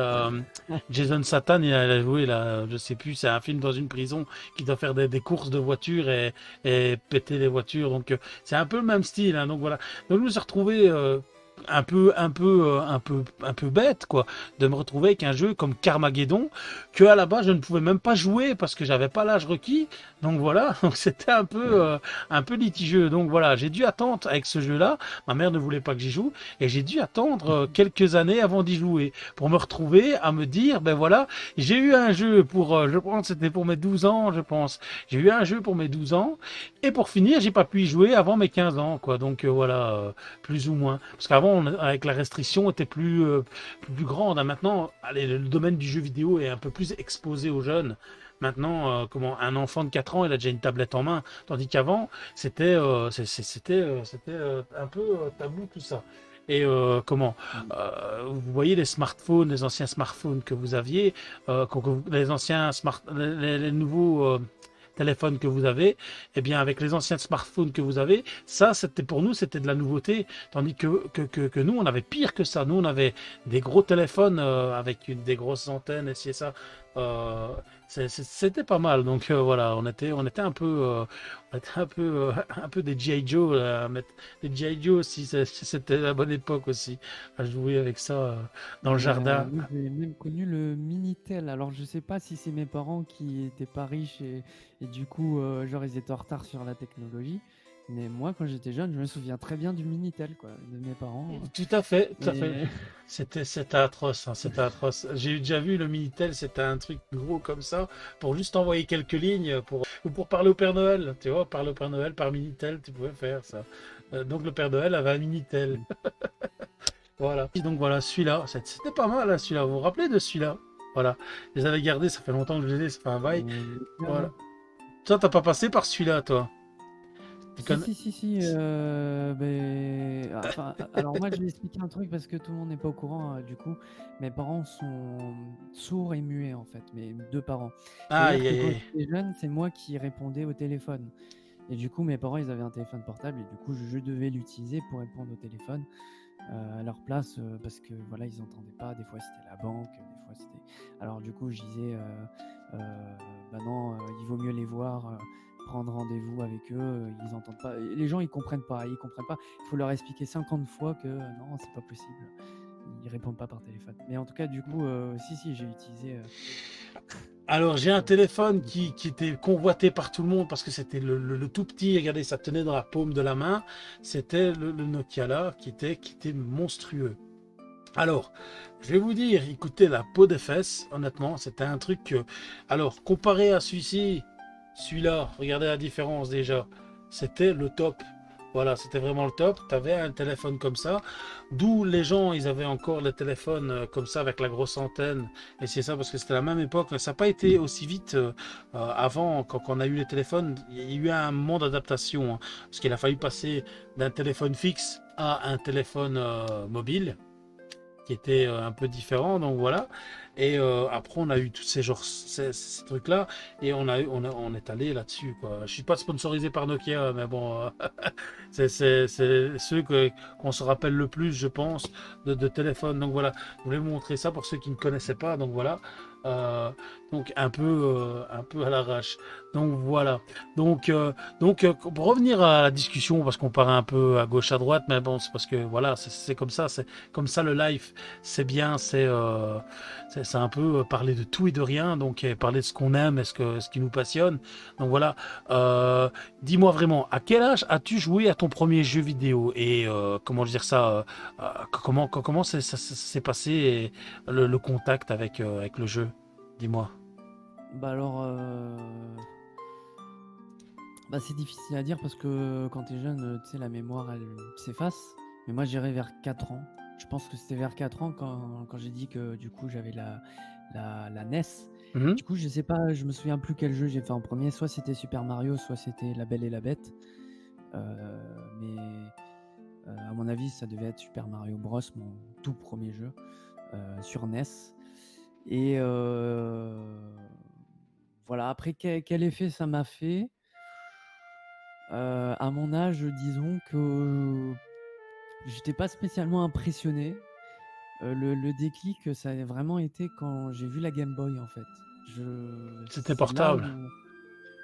Jason Statham il a joué là, je sais plus, c'est un film dans une prison qui doit faire des courses de voitures et péter les voitures, donc c'est un peu le même style, hein, donc voilà. Donc je me suis retrouvé un peu bête quoi, de me retrouver avec un jeu comme Carmageddon que à la base je ne pouvais même pas jouer parce que j'avais pas l'âge requis. Donc voilà, donc c'était un peu litigieux. Donc voilà, j'ai dû attendre avec ce jeu-là. Ma mère ne voulait pas que j'y joue et j'ai dû attendre quelques années avant d'y jouer pour me retrouver à me dire ben voilà, j'ai eu un jeu pour je pense que c'était pour mes 12 ans, je pense. J'ai eu un jeu pour mes 12 ans et pour finir, j'ai pas pu y jouer avant mes 15 ans quoi. Donc voilà, plus ou moins parce qu'avant avec la restriction était plus grande, hein. Maintenant, allez, le domaine du jeu vidéo est un peu plus exposé aux jeunes. Maintenant, comment un enfant de 4 ans, il a déjà une tablette en main, tandis qu'avant, c'était un peu tabou tout ça. Et vous voyez les smartphones, les anciens smartphones que vous aviez, les anciens les nouveaux téléphones que vous avez, eh bien avec les anciens smartphones que vous avez, ça c'était pour nous c'était de la nouveauté, tandis que nous on avait pire que ça, nous on avait des gros téléphones avec des grosses antennes et ci et ça. Euh, C'était pas mal, donc voilà, on était un peu, on était un peu des G.I. Joe, des G.I. Joe aussi, c'était la bonne époque aussi, à jouer avec ça dans le jardin. Moi, j'ai même connu le Minitel. Alors, je sais pas si c'est mes parents qui étaient pas riches et du coup, genre, ils étaient en retard sur la technologie. Mais moi, quand j'étais jeune, je me souviens très bien du Minitel, quoi, de mes parents. Tout à fait, tout à fait. Et C'était atroce, hein, c'était atroce. J'ai déjà vu le Minitel, c'était un truc gros comme ça, pour juste envoyer quelques lignes, ou pour parler au Père Noël. Tu vois, parler au Père Noël par Minitel, tu pouvais faire ça. Donc le Père Noël avait un Minitel. Voilà. Et donc voilà, celui-là, c'était pas mal, hein, celui-là. Vous vous rappelez de celui-là? Voilà. Je les avais gardés, ça fait longtemps que je les ai, ça fait un bail. Voilà. Toi, t'as pas passé par celui-là, toi? Tu Si, connais- si, si, si. Enfin, alors moi, je vais expliquer un truc parce que tout le monde n'est pas au courant. Du coup, mes parents sont sourds et muets, en fait, mes deux parents. C'est-à-dire Aïe, que aïe, quand aïe. j'étais jeune, c'est moi qui répondais au téléphone. Et du coup, mes parents, ils avaient un téléphone portable et du coup, je devais l'utiliser pour répondre au téléphone à leur place parce que voilà, ils n'entendaient pas. Des fois, c'était la banque, des fois, c'était. Alors, du coup, je disais, bah non, il vaut mieux les voir, prendre rendez-vous avec eux. Ils entendent pas. Les gens, ils comprennent pas. Ils comprennent pas. Il faut leur expliquer 50 fois que non, c'est pas possible. Ils répondent pas par téléphone. Mais en tout cas, du coup, si, j'ai utilisé. Alors, j'ai un téléphone qui était convoité par tout le monde parce que c'était le tout petit. Regardez, ça tenait dans la paume de la main. C'était le Nokia là qui était monstrueux. Alors, je vais vous dire, écoutez, la peau des fesses, honnêtement, c'était un truc que... Alors, comparé à celui-ci, celui-là, regardez la différence déjà. C'était le top. Voilà, c'était vraiment le top. Tu avais un téléphone comme ça, d'où les gens, ils avaient encore les téléphones comme ça avec la grosse antenne. Et c'est ça parce que c'était la même époque. Ça n'a pas été aussi vite avant, quand on a eu les téléphones. Il y a eu un moment d'adaptation, hein, parce qu'il a fallu passer d'un téléphone fixe à un téléphone mobile qui était un peu différent, donc voilà. Et après, on a eu tous ces genres, ces trucs-là, et on est allé là-dessus, quoi. Je suis pas sponsorisé par Nokia, mais bon, c'est ceux qu'on se rappelle le plus, je pense, de téléphone. Donc voilà, je voulais vous montrer ça pour ceux qui ne connaissaient pas. Donc voilà. Euh, donc un peu à l'arrache. Donc voilà. Donc, pour revenir à la discussion, parce qu'on part un peu à gauche à droite, mais bon, c'est parce que voilà, c'est comme ça, c'est comme ça le live, c'est bien, c'est un peu parler de tout et de rien, donc parler de ce qu'on aime et ce qui nous passionne. Donc voilà. Dis-moi vraiment, à quel âge as-tu joué à ton premier jeu vidéo et comment dire ça, comment ça s'est passé le contact avec le jeu? Dis-moi. Bah alors, bah c'est difficile à dire parce que quand t'es jeune, tu sais, la mémoire, elle s'efface. Mais moi, j'irais vers 4 ans. Je pense que c'était vers 4 ans quand j'ai dit que du coup, j'avais la NES. Mhm. Du coup, je sais pas, je me souviens plus quel jeu j'ai fait en premier. Soit c'était Super Mario, soit c'était La Belle et la Bête. Mais à mon avis, ça devait être Super Mario Bros, mon tout premier jeu sur NES. Et voilà, après, quel effet ça m'a fait? À mon âge, disons que j'étais pas spécialement impressionné. Le déclic, ça a vraiment été quand j'ai vu la Game Boy, en fait. C'était C'est là portable.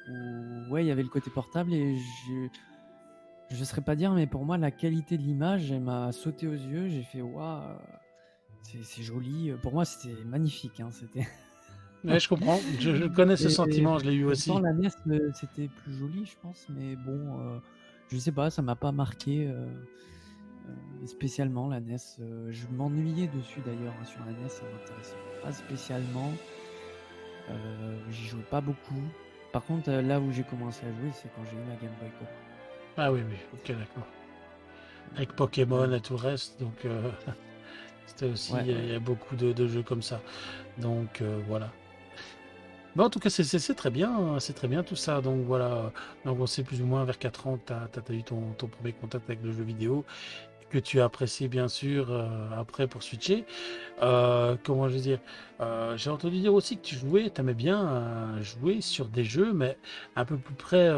où ouais, il y avait le côté portable et je ne saurais pas dire, mais pour moi, la qualité de l'image, elle m'a sauté aux yeux. J'ai fait, waouh, c'est joli. Pour moi, c'était magnifique, hein, c'était. Ouais, je comprends. Je connais ce Et sentiment, je l'ai eu pourtant, aussi. la NES, c'était plus joli, je pense, mais bon, je sais pas, ça m'a pas marqué spécialement la NES. Je m'ennuyais dessus d'ailleurs, hein, sur la NES, ça m'intéressait pas spécialement. J'y jouais pas beaucoup. Par contre, là où j'ai commencé à jouer, c'est quand j'ai eu la Game Boy Color. Ah oui, oui, ok, d'accord. Avec Pokémon et tout le reste, donc c'était aussi, Ouais, il y a beaucoup de jeux comme ça. Donc voilà. Bon, en tout cas, c'est très bien, hein, c'est très bien tout ça. Donc voilà, donc on sait plus ou moins vers 4 ans que tu as eu ton premier contact avec le jeu vidéo, que tu as apprécié bien sûr après pour switcher. Comment je veux dire, j'ai entendu dire aussi que tu jouais, tu aimais bien jouer sur des jeux, mais un peu plus près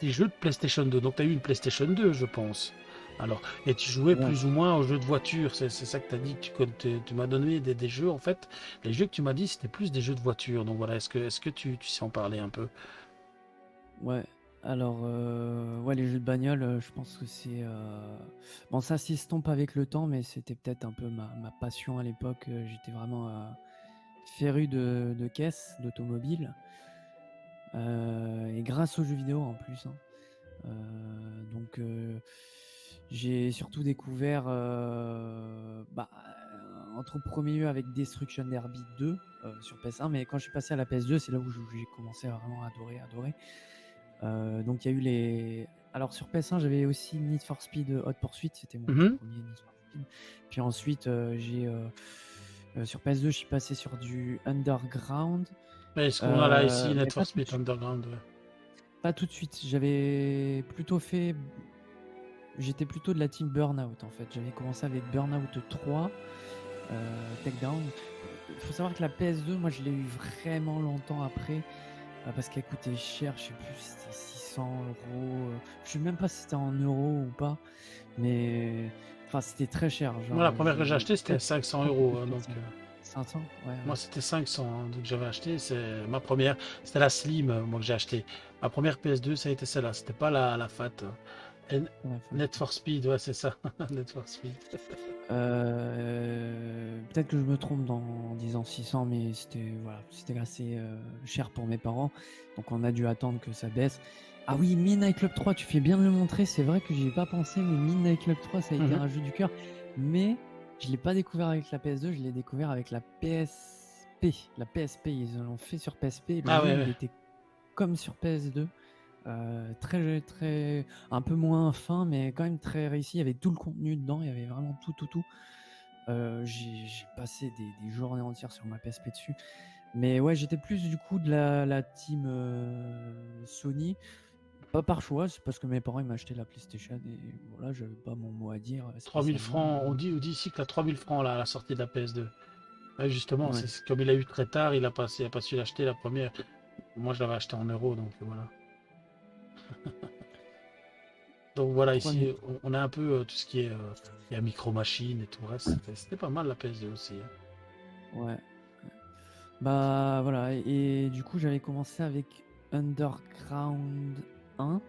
des jeux de PlayStation 2. Donc tu as eu une PlayStation 2, je pense. Alors, et tu jouais ouais. plus ou moins aux jeux de voiture, c'est ça que tu as dit, tu m'as donné des jeux en fait. Les jeux que tu m'as dit, c'était plus des jeux de voiture. Donc voilà, est-ce que tu sais en parler un peu? Ouais, alors, ouais, les jeux de bagnole, je pense que c'est, bon, ça s'estompe avec le temps, mais c'était peut-être un peu ma passion à l'époque. J'étais vraiment féru de caisses, d'automobile, et grâce aux jeux vidéo en plus, hein. Donc j'ai surtout découvert en tout premier lieu avec Destruction Derby 2 sur PS1, mais quand je suis passé à la PS2, c'est là où j'ai commencé à vraiment adorer. Donc il y a eu les... Alors sur PS1, j'avais aussi Need for Speed Hot Pursuit, c'était mon tout premier Need for Speed. Puis ensuite, sur PS2, je suis passé sur du Underground. Ouais, ce qu'on a là ici, mais Need pas for tout de Speed suite. Underground. Ouais. Pas tout de suite. J'avais plutôt fait... J'étais plutôt de la team Burnout en fait. J'avais commencé avec Burnout 3, Takedown. Il faut savoir que la PS2, moi je l'ai eu vraiment longtemps après parce qu'elle coûtait cher. Je sais plus si c'était 600 euros. Je sais même pas si c'était en euros ou pas. Mais enfin, c'était très cher. Moi, Genre, la première que j'ai achetée, c'était peut-être 500 plus euros. de Donc, 400. 500, ouais. moi, c'était 500 donc j'avais acheté. C'est ma première. C'était la Slim, moi, que j'ai acheté. Ma première PS2, ça a été celle-là. C'était pas la Fat. Et Need for Speed, ouais, c'est ça. Need for Speed. Peut-être que je me trompe en disant 600, mais c'était assez cher pour mes parents. Donc on a dû attendre que ça baisse. Ah oui, Midnight Club 3, tu fais bien de le montrer. C'est vrai que j'y ai pas pensé, mais Midnight Club 3, ça a été un jeu du cœur. Mais je l'ai pas découvert avec la PS2, je l'ai découvert avec la PSP. La PSP, ils l'ont fait sur PSP. Le jeu, il était comme sur PS2. Très un peu moins fin, mais quand même très réussi. Il y avait tout le contenu dedans, il y avait vraiment tout. J'ai passé des journées entières sur ma PSP dessus. Mais ouais, j'étais plus du coup de la team Sony. Pas par choix, c'est parce que mes parents ils m'achetaient la PlayStation et voilà, j'avais pas mon mot à dire. 3000 francs, on dit ici que tu as 3000 francs là, à la sortie de la PS2. Ouais, justement, Ouais. c'est comme il a eu très tard, il a pas su l'acheter la première. Moi, je l'avais acheté en euros, donc voilà. Donc voilà, ici, on a un peu tout ce qui est il y a Micro Machine et tout le reste. C'était pas mal la PS2 aussi. Hein. Ouais. Bah voilà, et du coup j'avais commencé avec Underground 1,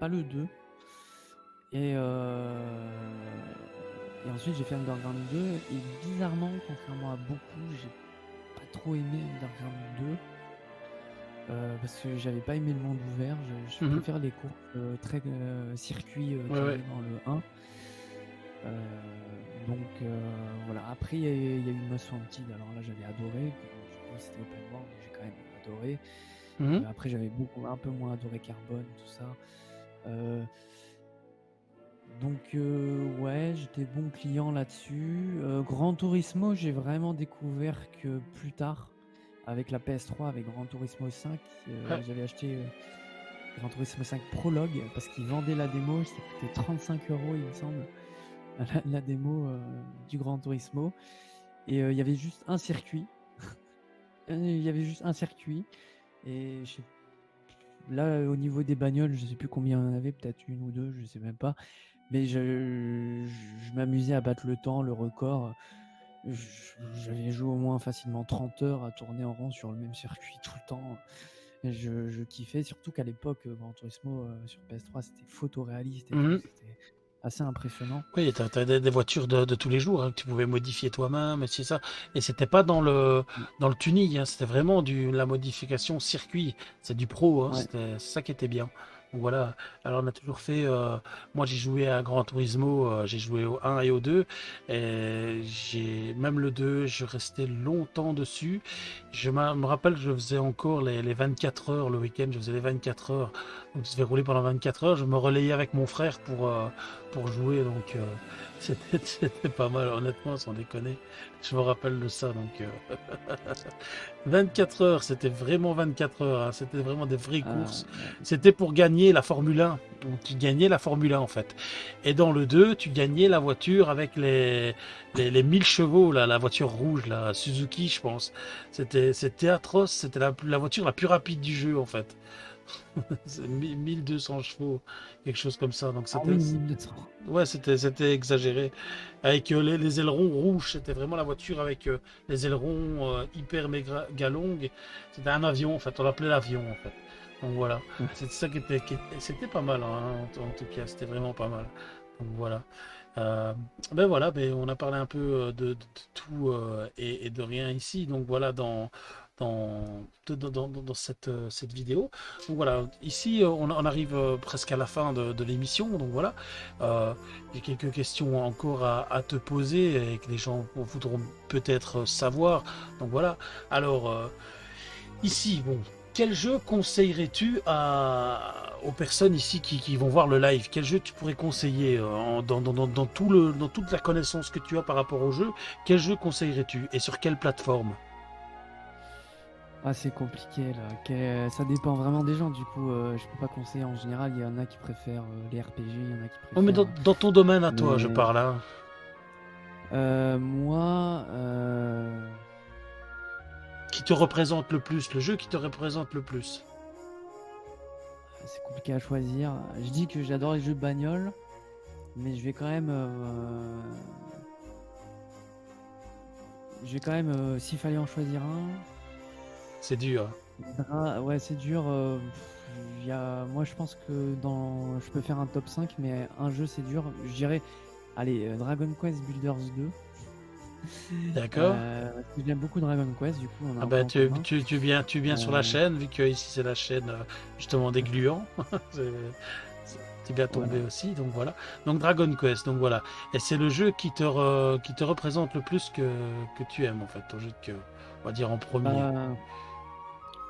pas le 2. Et ensuite j'ai fait Underground 2 et bizarrement, contrairement à beaucoup, j'ai pas trop aimé Underground 2 parce que j'avais pas aimé le monde ouvert. Je préfère les courses très circuits qu'il y avait dans le 1. Donc voilà, après il y a eu Most Wanted, alors là j'avais adoré, c'était open world, mais j'ai quand même adoré. Après j'avais un peu moins adoré Carbone, tout ça. Donc ouais, j'étais bon client là-dessus. Gran Turismo, j'ai vraiment découvert que plus tard, avec la PS3, avec Gran Turismo 5, j'avais acheté Gran Turismo 5 Prologue parce qu'ils vendaient la démo, ça coûtait 35 euros il me semble, la démo du Gran Turismo. Et il y avait juste un circuit. Et là, au niveau des bagnoles, je sais plus combien il y en avait, peut-être une ou deux, je sais même pas. Mais je m'amusais à battre le temps, le record. J'avais joué au moins facilement 30 heures à tourner en rond sur le même circuit tout le temps. Et je kiffais, surtout qu'à l'époque, Gran Turismo sur PS3, c'était photoréaliste et tout, c'était assez impressionnant. Oui, tu as des voitures de tous les jours hein, que tu pouvais modifier toi-même, et c'est ça. Et c'était pas dans le tuning, hein, c'était vraiment la modification circuit. C'est du pro, hein, Ouais. c'est ça qui était bien. Donc voilà. Alors on a toujours fait. Moi j'ai joué à Gran Turismo, j'ai joué au 1 et au 2. Et même le 2, je restais longtemps dessus. Je me rappelle que je faisais encore les 24 heures le week-end, je faisais les 24 heures. Donc je devais rouler pendant 24 heures. Je me relayais avec mon frère pour jouer, donc c'était pas mal, honnêtement, sans déconner. Je me rappelle de ça, donc 24 heures, c'était vraiment 24 heures, hein, c'était vraiment des vraies courses. C'était pour gagner la Formule 1, donc tu gagnais la Formule 1 en fait. Et dans le 2, tu gagnais la voiture avec les 1000 chevaux, là, la voiture rouge, la Suzuki, je pense. C'était atroce, c'était la voiture la plus rapide du jeu en fait. 1200 chevaux, quelque chose comme ça. Donc c'était, 1200. ouais, c'était exagéré. Avec les ailerons rouges, c'était vraiment la voiture avec les ailerons hyper méga longues. C'était un avion en fait, on l'appelait l'avion en fait. Donc voilà, c'était ça c'était pas mal hein, en tout cas, c'était vraiment pas mal. Donc voilà. Ben voilà, on a parlé un peu de tout et de rien ici. Donc voilà, dans, dans cette vidéo. Donc voilà, ici on arrive presque à la fin de l'émission. Donc voilà, j'ai quelques questions encore à te poser et que les gens voudront peut-être savoir. Donc voilà, alors ici, bon, quel jeu conseillerais-tu aux personnes ici qui vont voir le live? Quel jeu tu pourrais conseiller dans dans toute la connaissance que tu as par rapport au jeu? Quel jeu conseillerais-tu et sur quelle plateforme? Ah, c'est compliqué là. Ça dépend vraiment des gens. Du coup, je peux pas conseiller en général. Il y en a qui préfèrent les RPG, il y en a qui Oh, mais préfèrent. dans ton domaine à toi, je Mais parle, hein. moi, Qui te représente le plus, le jeu qui te représente le plus. c'est compliqué à choisir. Je dis que j'adore les jeux de bagnole, mais s'il fallait en choisir un, C'est dur. ouais, c'est dur. Moi, je pense que je peux faire un top 5, mais un jeu, c'est dur. Je dirais, allez, Dragon Quest Builders 2. D'accord? Parce que j'aime beaucoup Dragon Quest, du coup, on a Ah un ben point commun. tu viens sur la Euh, chaîne, vu que ici c'est la chaîne justement des gluants. C'est- T'es bien tombé voilà. aussi, donc voilà. Donc Dragon Quest, donc voilà. Et c'est le jeu qui te représente le plus que tu aimes en fait, ton jeu de cœur. On va dire en premier. Bah,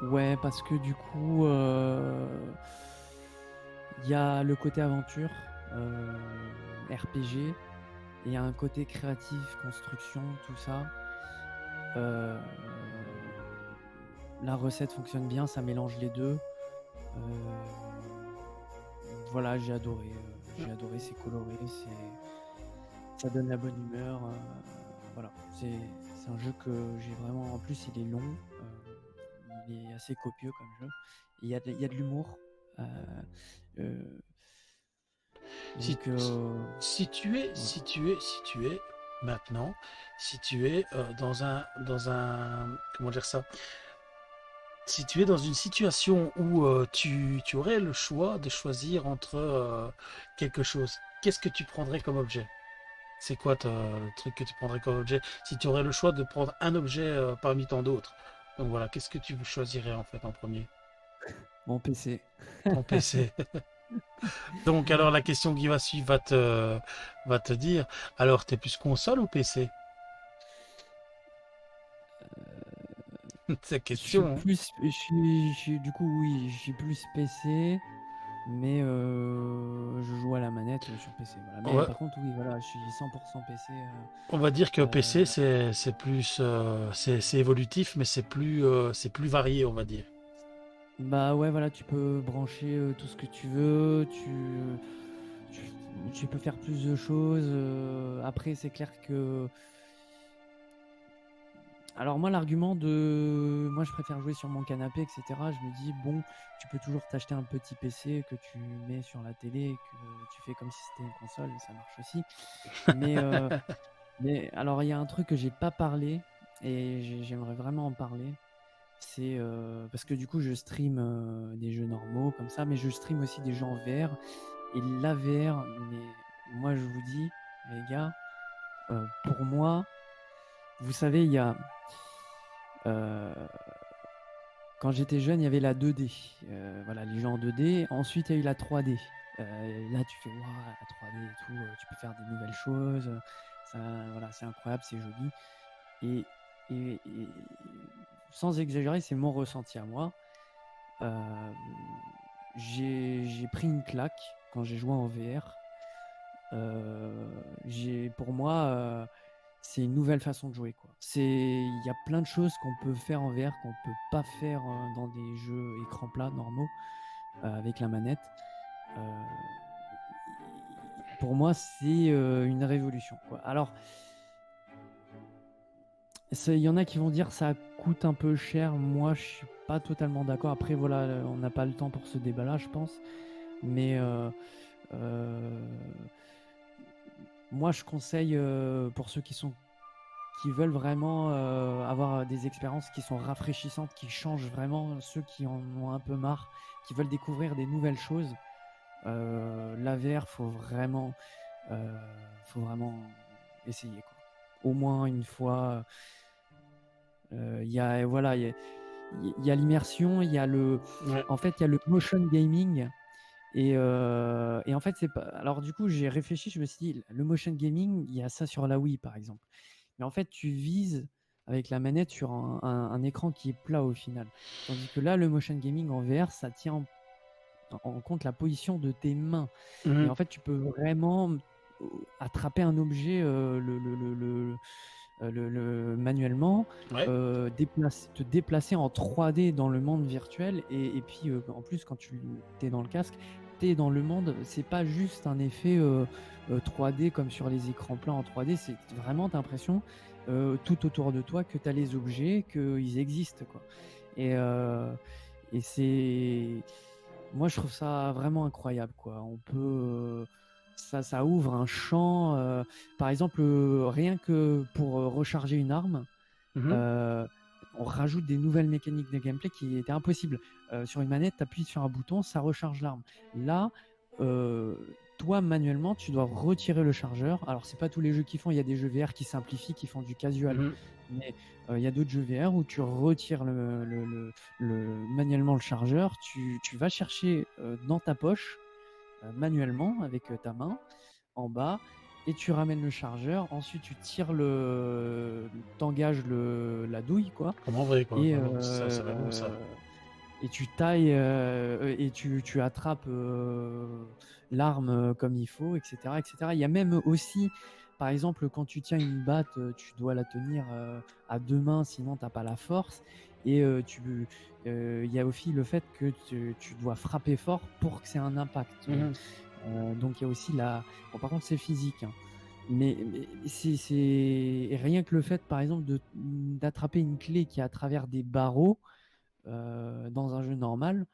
ouais, parce que du coup, il y a le côté aventure, RPG, et il y a un côté créatif, construction, tout ça. Euh, la recette fonctionne bien, ça mélange les deux. Euh, voilà, j'ai adoré, c'est coloré, ça donne la bonne humeur. Voilà, c'est un jeu que j'ai vraiment. En plus, il est long, il est assez copieux comme jeu. Il y a de l'humour. Euh, euh, Si, donc, voilà. si tu es maintenant, si tu es dans un, comment dire ça? Si tu es dans une situation où tu aurais le choix de choisir entre quelque chose, qu'est-ce que tu prendrais comme objet? C'est quoi le truc que tu prendrais comme objet si tu aurais le choix de prendre un objet parmi tant d'autres? Donc voilà, qu'est-ce que tu choisirais en fait en premier? Mon PC. Ton PC. Donc alors la question qui va suivre va te dire, alors t'es plus console ou PC? C'est la Je suis question, hein. plus, du coup, oui, je suis plus PC, mais je joue à la manette sur PC. Voilà. Mais Ouais, par contre, oui, voilà, je suis 100% PC. on va dire que PC Euh, c'est plus c'est évolutif, mais c'est plus varié, on va dire. Bah ouais, voilà, tu peux brancher tout ce que tu veux, tu, tu peux faire plus de choses. Après, c'est clair que. Alors moi, l'argument de. Moi, je préfère jouer sur mon canapé, etc. Je me dis, bon, tu peux toujours t'acheter un petit PC que tu mets sur la télé, et que tu fais comme si c'était une console, et ça marche aussi. Mais, alors, il y a un truc que j'ai pas parlé, et j'aimerais vraiment en parler. C'est parce que du coup, je stream des jeux normaux comme ça, mais je stream aussi des jeux en VR. Et la VR, mais moi, je vous dis, les gars, pour moi, vous savez, il y a. euh, quand j'étais jeune, il y avait la 2D. Voilà, les jeux en 2D. Ensuite, il y a eu la 3D. Là, tu fais, waouh, la 3D et tout, tu peux faire des nouvelles choses. Ça, voilà, c'est incroyable, c'est joli. Et, et sans exagérer, c'est mon ressenti à moi. Euh, j'ai pris une claque quand j'ai joué en VR. Pour moi, c'est une nouvelle façon de jouer, quoi. Il y a plein de choses qu'on peut faire en VR qu'on peut pas faire dans des jeux écran plat normaux avec la manette. Euh, pour moi, c'est une révolution, quoi. Alors, il y en a qui vont dire ça coûte un peu cher. Moi, je suis pas totalement d'accord. Après, voilà, on n'a pas le temps pour ce débat-là, je pense. Mais euh, moi, je conseille pour ceux qui veulent vraiment avoir des expériences qui sont rafraîchissantes, qui changent vraiment, ceux qui en ont un peu marre, qui veulent découvrir des nouvelles choses. La VR, faut vraiment essayer, quoi. Au moins une fois. Il y a voilà, il y a l'immersion, il y a Ouais. en fait, il y a le motion gaming et en fait, c'est pas alors du coup, j'ai réfléchi, je me suis dit: «Le motion gaming, il y a ça sur la Wii, par exemple». Mais en fait, tu vises avec la manette sur un écran qui est plat au final. Tandis que là, le motion gaming en VR, ça tient en compte la position de tes mains. Et Mhm. en fait, tu peux vraiment attraper un objet manuellement, Ouais. te déplacer en 3D dans le monde virtuel. Et puis, en plus, quand tu es dans le casque, tu es dans le monde. C'est pas juste un effet 3D comme sur les écrans plats en 3D. C'est vraiment, tu as l'impression tout autour de toi que tu as les objets, qu'ils existent, quoi. Et, et c'est moi, je trouve ça vraiment incroyable, quoi. On peut, ça ouvre un champ. Par exemple, rien que pour recharger une arme, Mhm. euh, on rajoute des nouvelles mécaniques de gameplay qui étaient impossibles. Sur une manette, tu appuies sur un bouton, ça recharge l'arme. Là, euh, toi, manuellement, tu dois retirer le chargeur. Alors, c'est pas tous les jeux qui font. Il y a des jeux VR qui simplifient, qui font du casual. Mhm. Mais il y a d'autres jeux VR où tu retires manuellement le chargeur. Tu vas chercher dans ta poche, manuellement, avec ta main, en bas, et tu ramènes le chargeur. Ensuite, tu tires t'engages la douille, quoi, Comme en vrai, quoi. et Vraiment, ça va beau, ça. tu tailles et tu attrapes l'arme comme il faut, etc., etc. Il y a même aussi, par exemple, quand tu tiens une batte, tu dois la tenir à deux mains, sinon t'as pas la force. Et il y a aussi le fait que tu dois frapper fort pour que c'est un impact. Mhm. Donc il y a aussi bon, par contre, c'est physique, hein. Mais c'est rien que le fait, par exemple, d'attraper une clé qui est à travers des barreaux dans un jeu normal,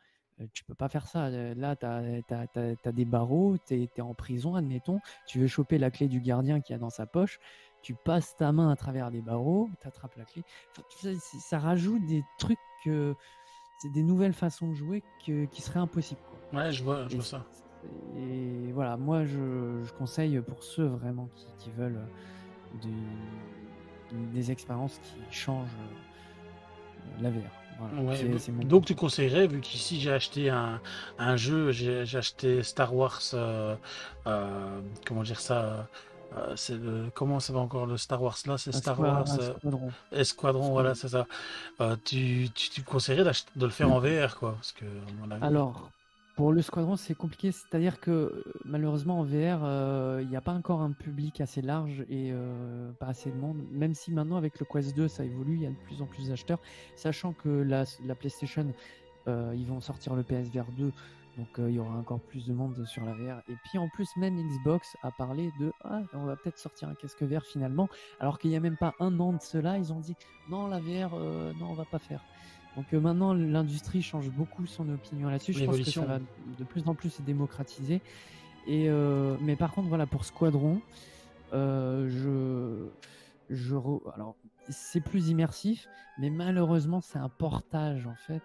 tu peux pas faire ça. Là, tu as des barreaux, tu es en prison, admettons, tu veux choper la clé du gardien qui a dans sa poche, tu passes ta main à travers les barreaux, tu attrapes la clé. Enfin, ça rajoute des trucs, c'est des nouvelles façons de jouer qui seraient impossibles, quoi. Ouais, je Et, vois ça. et voilà, moi je conseille pour ceux vraiment qui veulent des expériences qui changent la VR. Voilà, Ouais, c'est mon donc tu conseil. conseillerais, vu qu'ici j'ai acheté un jeu, j'ai acheté Star Wars, comment dire ça, comment ça va encore le Star Wars là, c'est Star Wars Un squadron. Esquadron, voilà, Squadron. c'est ça. Tu conseillerais de le faire en VR, quoi, parce que, à mon avis. Alors, pour le squadron, c'est compliqué. C'est-à-dire que malheureusement, en VR, il n'y a pas encore un public assez large et pas assez de monde. Même si maintenant, avec le Quest 2, ça évolue, il y a de plus en plus d'acheteurs. Sachant que la PlayStation, ils vont sortir le PSVR 2. Donc, il y aura encore plus de monde sur la VR. Et puis, en plus, même Xbox a parlé de «Ah, on va peut-être sortir un casque VR finalement». Alors qu'il n'y a même pas un an de cela, ils ont dit «Non, la VR, non, on va pas faire». Donc maintenant, l'industrie change beaucoup son opinion là-dessus. Je pense que ça L'évolution. va de plus en plus se démocratiser. Mais par contre, voilà, pour Squadron, alors c'est plus immersif, mais malheureusement, c'est un portage en fait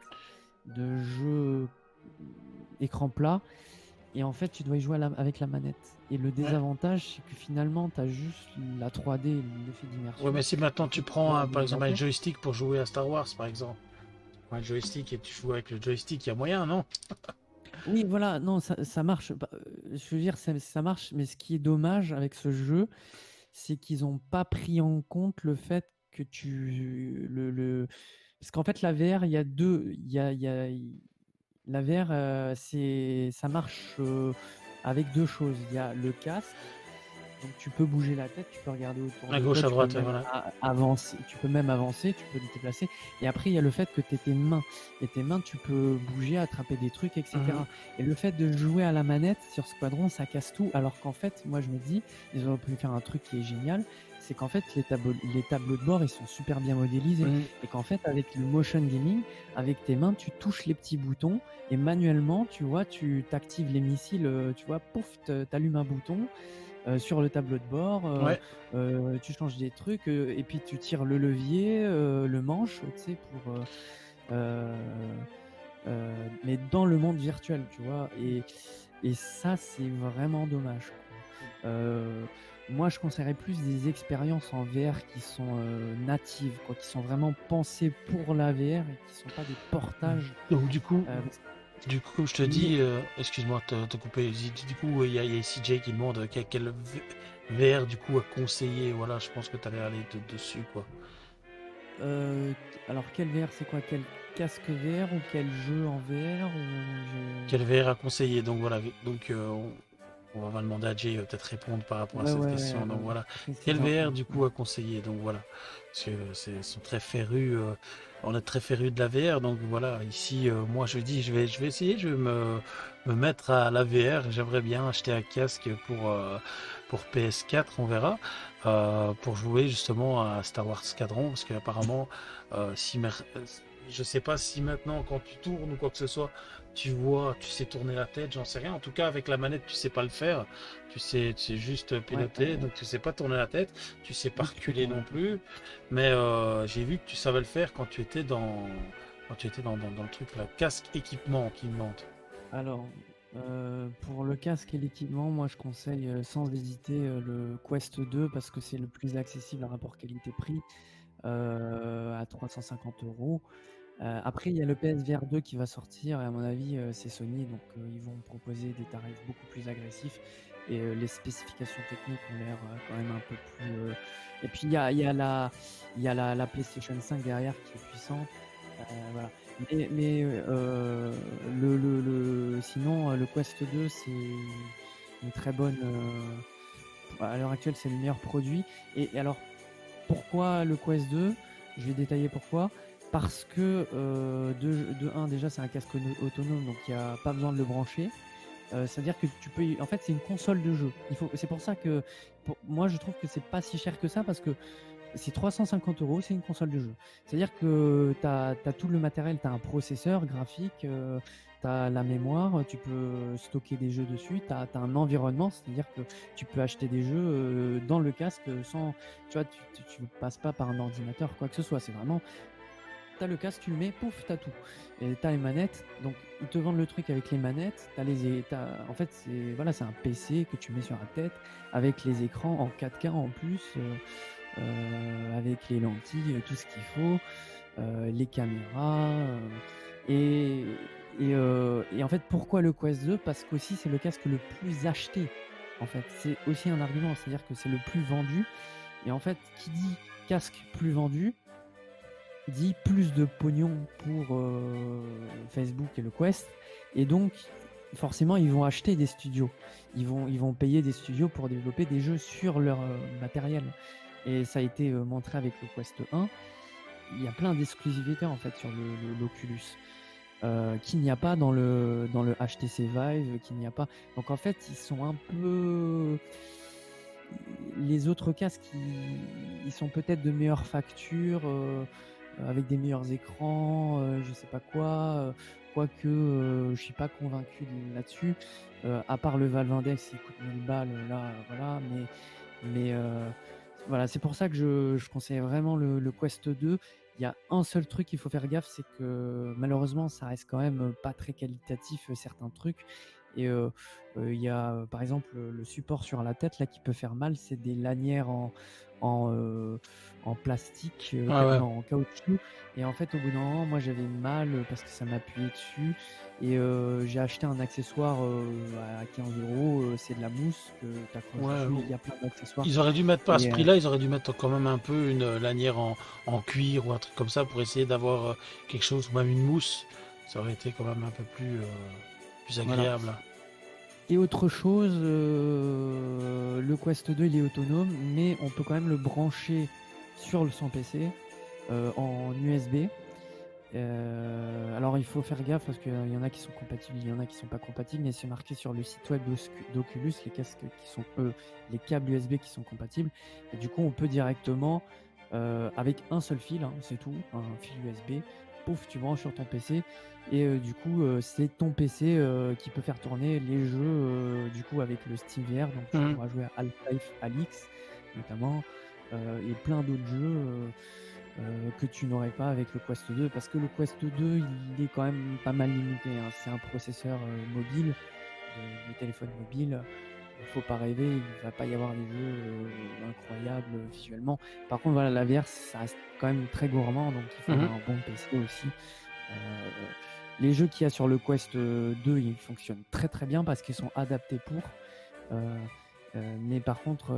de jeu écran plat. Et en fait, tu dois y jouer avec la manette. Et le Ouais. désavantage, c'est que finalement, tu as juste la 3D, l'effet Ouais, mais d'immersion. si maintenant Et tu quand tu prends joues en par exemple un ordinateur, joystick pour jouer à Star Wars, par exemple, un joystick et tu joues avec le joystick, il y a moyen, non? oui, voilà, non, ça marche. Je veux dire, ça marche, mais ce qui est dommage avec ce jeu, c'est qu'ils n'ont pas pris en compte le fait que Parce qu'en fait, la VR, il y a deux. La VR, ça marche avec deux choses. Il y a le casque, donc tu peux bouger la tête, tu peux regarder autour À de toi, gauche, à tu peux droite, même voilà. avancer, tu peux te déplacer. Et après, il y a le fait que tu tes mains. Et tes mains, tu peux bouger, attraper des trucs, Mhm. etc. Et le fait de jouer à la manette sur Squadron, ça casse tout. Alors qu'en fait, moi, je me dis, ils auraient pu faire un truc qui est génial. C'est qu'en fait, les tableaux de bord, ils sont super bien modélisés. Mhm. Et qu'en fait, avec le motion gaming, avec tes mains, tu touches les petits boutons. Et manuellement, tu vois, tu t'actives les missiles, tu vois, pouf, t'allumes un bouton sur le tableau de bord, Ouais. tu changes des trucs et puis tu tires le levier, le manche, tu sais, euh, mais dans le monde virtuel, tu vois. Et ça, c'est vraiment dommage, quoi. moi, je conseillerais plus des expériences en VR qui sont natives, quoi, qui sont vraiment pensées pour la VR et qui sont pas des portages. Donc du coup, Parce du coup, comme je te mais dis, excuse-moi de te couper, du coup, il y a ici Jay qui demande quel VR du coup à conseiller. Voilà, je pense que tu allais aller dessus, quoi. euh, alors, quel VR, c'est quoi? Quel casque VR ou quel jeu en VR ou Quel VR à conseiller? Donc voilà, donc on va demander à Jay peut-être répondre par rapport à Ouais, cette ouais, ouais, question. Donc voilà, quel précise un peu. VR du coup à conseiller? Donc voilà, parce que ils sont très férus, on est très férus de la VR. Donc voilà, ici, moi je dis, je vais essayer, je vais me mettre à la VR. J'aimerais bien acheter un casque pour PS4, on verra, pour jouer justement à Star Wars Squadron, parce qu'apparemment, si mer- je sais pas si maintenant quand tu tournes ou quoi que ce soit tu vois, tu sais tourner la tête, j'en sais rien. En tout cas, avec la manette, tu sais pas le faire. Tu sais juste Ouais, ouais, piloter, ouais. donc tu sais pas tourner la tête. Tu sais pas Oui, tu peux reculer tourner. non plus. Mais j'ai vu que tu savais le faire quand tu étais dans le truc, là, casque équipement qui demande. Alors, pour le casque et l'équipement, moi je conseille sans hésiter le Quest 2 parce que c'est le plus accessible à rapport qualité-prix à 350 €. Après, il y a le PSVR 2 qui va sortir et à mon avis, c'est Sony, donc ils vont proposer des tarifs beaucoup plus agressifs et les spécifications techniques ont l'air quand même un peu plus. Et puis il y a la PlayStation 5 derrière qui est puissante. Voilà. Mais sinon, le Quest 2, c'est une très bonne. À l'heure actuelle, c'est le meilleur produit. Et alors, pourquoi le Quest 2? Je vais détailler pourquoi. Parce que de un, déjà, c'est un casque autonome, donc il n'y a pas besoin de le brancher. C'est-à-dire que tu peux. En fait, c'est une console de jeu. C'est pour ça que moi, je trouve que c'est pas si cher que ça parce que c'est 350 €, c'est une console de jeu. C'est-à-dire que tu as tout le matériel, tu as un processeur graphique, tu as la mémoire, tu peux stocker des jeux dessus, tu as un environnement, c'est-à-dire que tu peux acheter des jeux dans le casque sans. Tu vois, tu passes pas par un ordinateur, quoi que ce soit. C'est vraiment. Tu as le casque, tu le mets, pouf, tu as tout. Et tu as les manettes, donc ils te vendent le truc avec les manettes. En fait, c'est un PC que tu mets sur la tête avec les écrans en 4K en plus. Avec les lentilles, tout ce qu'il faut, les caméras. Et, et en fait, pourquoi le Quest 2? Parce qu'aussi, c'est le casque le plus acheté. En fait, c'est aussi un argument, c'est-à-dire que c'est le plus vendu. Et en fait, qui dit casque plus vendu, dit plus de pognon pour Facebook et le Quest. Et donc, forcément, ils vont acheter des studios. Ils vont payer des studios pour développer des jeux sur leur matériel. Et ça a été montré avec le Quest 1. Il y a plein d'exclusivités en fait sur l'Oculus. Qu'il n'y a pas dans le HTC Vive, qu'il n'y a pas. Donc en fait, ils sont un peu. Les autres casques, ils sont peut-être de meilleure facture, avec des meilleurs écrans, je sais pas quoi. Quoique, je suis pas convaincu là-dessus. À part le Valve Index, il coûte 1000 balles, là, voilà. Mais voilà, c'est pour ça que je conseille vraiment le Quest 2. Il y a un seul truc qu'il faut faire gaffe, c'est que malheureusement, ça reste quand même pas très qualitatif, certains trucs. Et il y a par exemple le support sur la tête là qui peut faire mal, c'est des lanières en, euh, en plastique, Ah ouais. non, en caoutchouc. Et en fait, au bout d'un moment, moi j'avais mal parce que ça m'appuyait dessus. Et j'ai acheté un accessoire à 15 €, c'est de la mousse que tu accroches Ouais, dessus. Il y a plein d'accessoires. ils auraient dû mettre pas à ce Et prix-là, ils auraient dû mettre quand même un peu une lanière en cuir ou un truc comme ça pour essayer d'avoir quelque chose, ou même une mousse. Ça aurait été quand même un peu plus voilà. agréable. Et autre chose, le Quest 2 il est autonome, mais on peut quand même le brancher sur son PC en USB. Alors il faut faire gaffe parce qu'il y en a qui sont compatibles, il y en a qui sont pas compatibles, mais c'est marqué sur le site web d'Oculus les casques qui sont les câbles USB qui sont compatibles. Et du coup on peut directement avec un seul fil, hein, c'est tout, un fil USB, pouf, tu branches sur ton PC et du coup c'est ton PC qui peut faire tourner les jeux du coup avec le SteamVR, donc tu Mhm. pourras jouer à Half-Life Alyx notamment et plein d'autres jeux que tu n'aurais pas avec le Quest 2 parce que le Quest 2 il est quand même pas mal limité, hein. C'est un processeur mobile de téléphone mobile il faut pas rêver, il va pas y avoir des jeux incroyables visuellement. Par contre, voilà, la VR, ça reste quand même très gourmand, donc il faut Mhm. avoir un bon PC aussi. Les jeux qu'il y a sur le Quest 2, ils fonctionnent très très bien parce qu'ils sont adaptés pour. Mais par contre,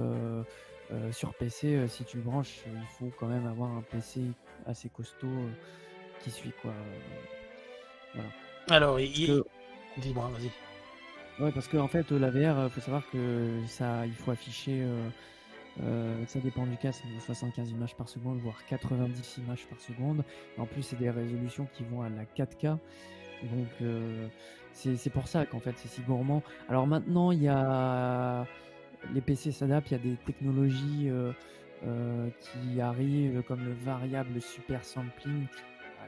sur PC, si tu le branches, il faut quand même avoir un PC assez costaud qui suit, quoi. Voilà. Alors, Parce que, dis-moi, vas-y. ouais, parce que en fait, la VR, faut savoir que il faut afficher, ça dépend du casque, mais 75 images par seconde, voire 90 images par seconde. Et en plus, c'est des résolutions qui vont à la 4K. Donc, c'est pour ça qu'en fait, c'est si gourmand. Alors maintenant, les PC s'adaptent, il y a des technologies qui arrivent, comme le variable super sampling.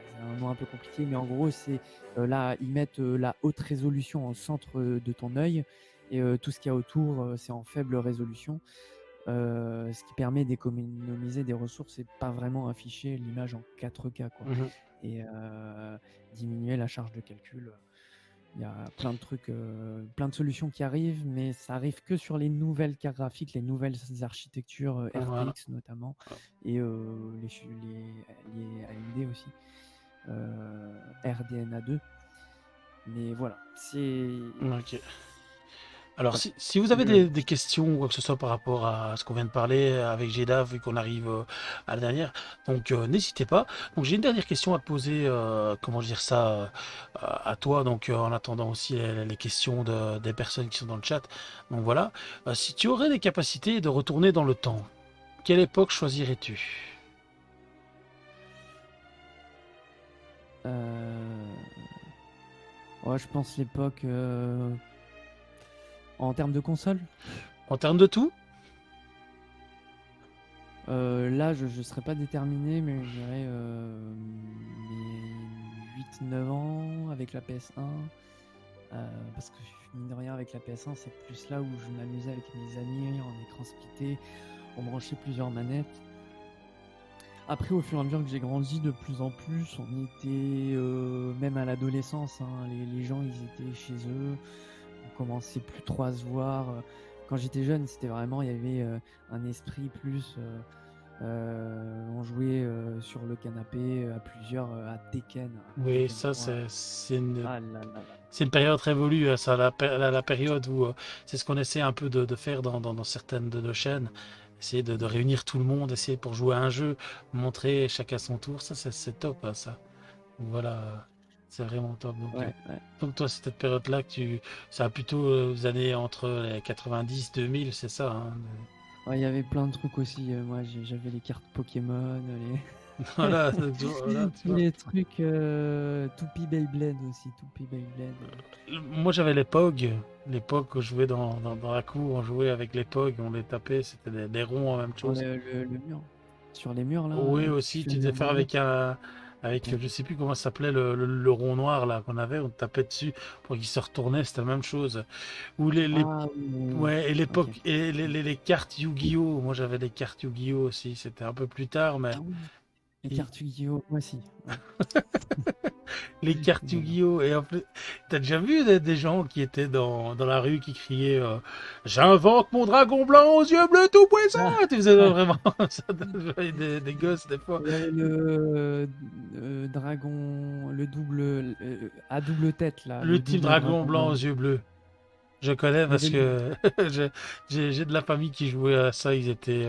C'est un nom un peu compliqué, mais en gros, c'est là, ils mettent la haute résolution au centre de ton œil et tout ce qu'il y a autour, c'est en faible résolution. Ce qui permet d'économiser des ressources et pas vraiment afficher l'image en 4K, quoi. Mhm. Et diminuer la charge de calcul. Il y a plein de trucs, plein de solutions qui arrivent, mais ça arrive que sur les nouvelles cartes graphiques, les nouvelles architectures Voilà. RTX notamment, et les AMD aussi, RDNA 2. Mais voilà, c'est... Ok. Alors, Ouais. si vous avez Le- des questions ou quoi que ce soit par rapport à ce qu'on vient de parler avec Jeda, vu qu'on arrive à la dernière, donc n'hésitez pas. Donc, j'ai une dernière question à te poser, comment dire ça, à toi, donc en attendant aussi les questions des personnes qui sont dans le chat. Donc voilà. Si tu aurais des capacités de retourner dans le temps, quelle époque choisirais-tu? Ouais, je pense l'époque... En termes de console, En termes de tout? là, je ne serais pas déterminé, mais je dirais mes 8-9 ans avec la PS1. Parce que mine de rien, avec la PS1, c'est plus là où je m'amusais avec mes amis en écran splitté, on branchait plusieurs manettes. Après, au fur et à mesure que j'ai grandi, de plus en plus, on était, même à l'adolescence, hein, les gens, ils étaient chez eux, on commençait plus trop à se voir. Quand j'étais jeune, c'était vraiment, il y avait un esprit plus... on jouait sur le canapé à plusieurs, à Tekken Oui, ça, 3. Ah là là là. c'est une période révolue, ça, la période où c'est ce qu'on essaie un peu de faire dans certaines de nos chaînes. Essayer de réunir tout le monde, essayer pour jouer à un jeu, montrer chacun son tour, ça c'est top, hein, ça. Donc voilà, c'est vraiment top. Ouais, ouais. Donc toi, c'est cette période-là ça a plutôt les années entre les 90, 2000, c'est ça, hein. Ouais, il y avait plein de trucs aussi. Moi, j'avais les cartes Pokémon, Voilà, voilà, tu tous vois. les trucs. Toupie Beyblade aussi. Toupie Beyblade. Moi, j'avais les POG, l'époque où je jouais dans la cour, on jouait avec les POG, on les tapait, c'était des ronds, même Sur chose. le mur. Sur les murs, là, Oui, tu aussi, tu faisais devais un faire bordel. avec, Ouais. je sais plus comment ça s'appelait, le rond noir là qu'on avait, on tapait dessus pour qu'il se retournait, c'était la même chose. Ou Ah oui, oui, oui. ouais, et Ok. l'époque, et les cartes Yu-Gi-Oh! Moi j'avais des cartes Yu-Gi-Oh! Aussi, c'était un peu plus tard, mais Ah oui, les et- cartes Yu-Gi-Oh! Moi aussi. Ouais. les cartes J'adore. Yu-Gi-Oh! Et en plus, t'as déjà vu des gens qui étaient dans la rue qui criaient j'invoque mon dragon blanc aux yeux bleus tout puissant! Ah, Tu faisais ouais. vraiment ça, des gosses des fois. Il y avait le dragon, le double, à double tête, là, Le le type double dragon dragon blanc aux blanc. yeux bleus. Je connais Il y parce avait que j'ai de la famille qui jouait à ça. Ils étaient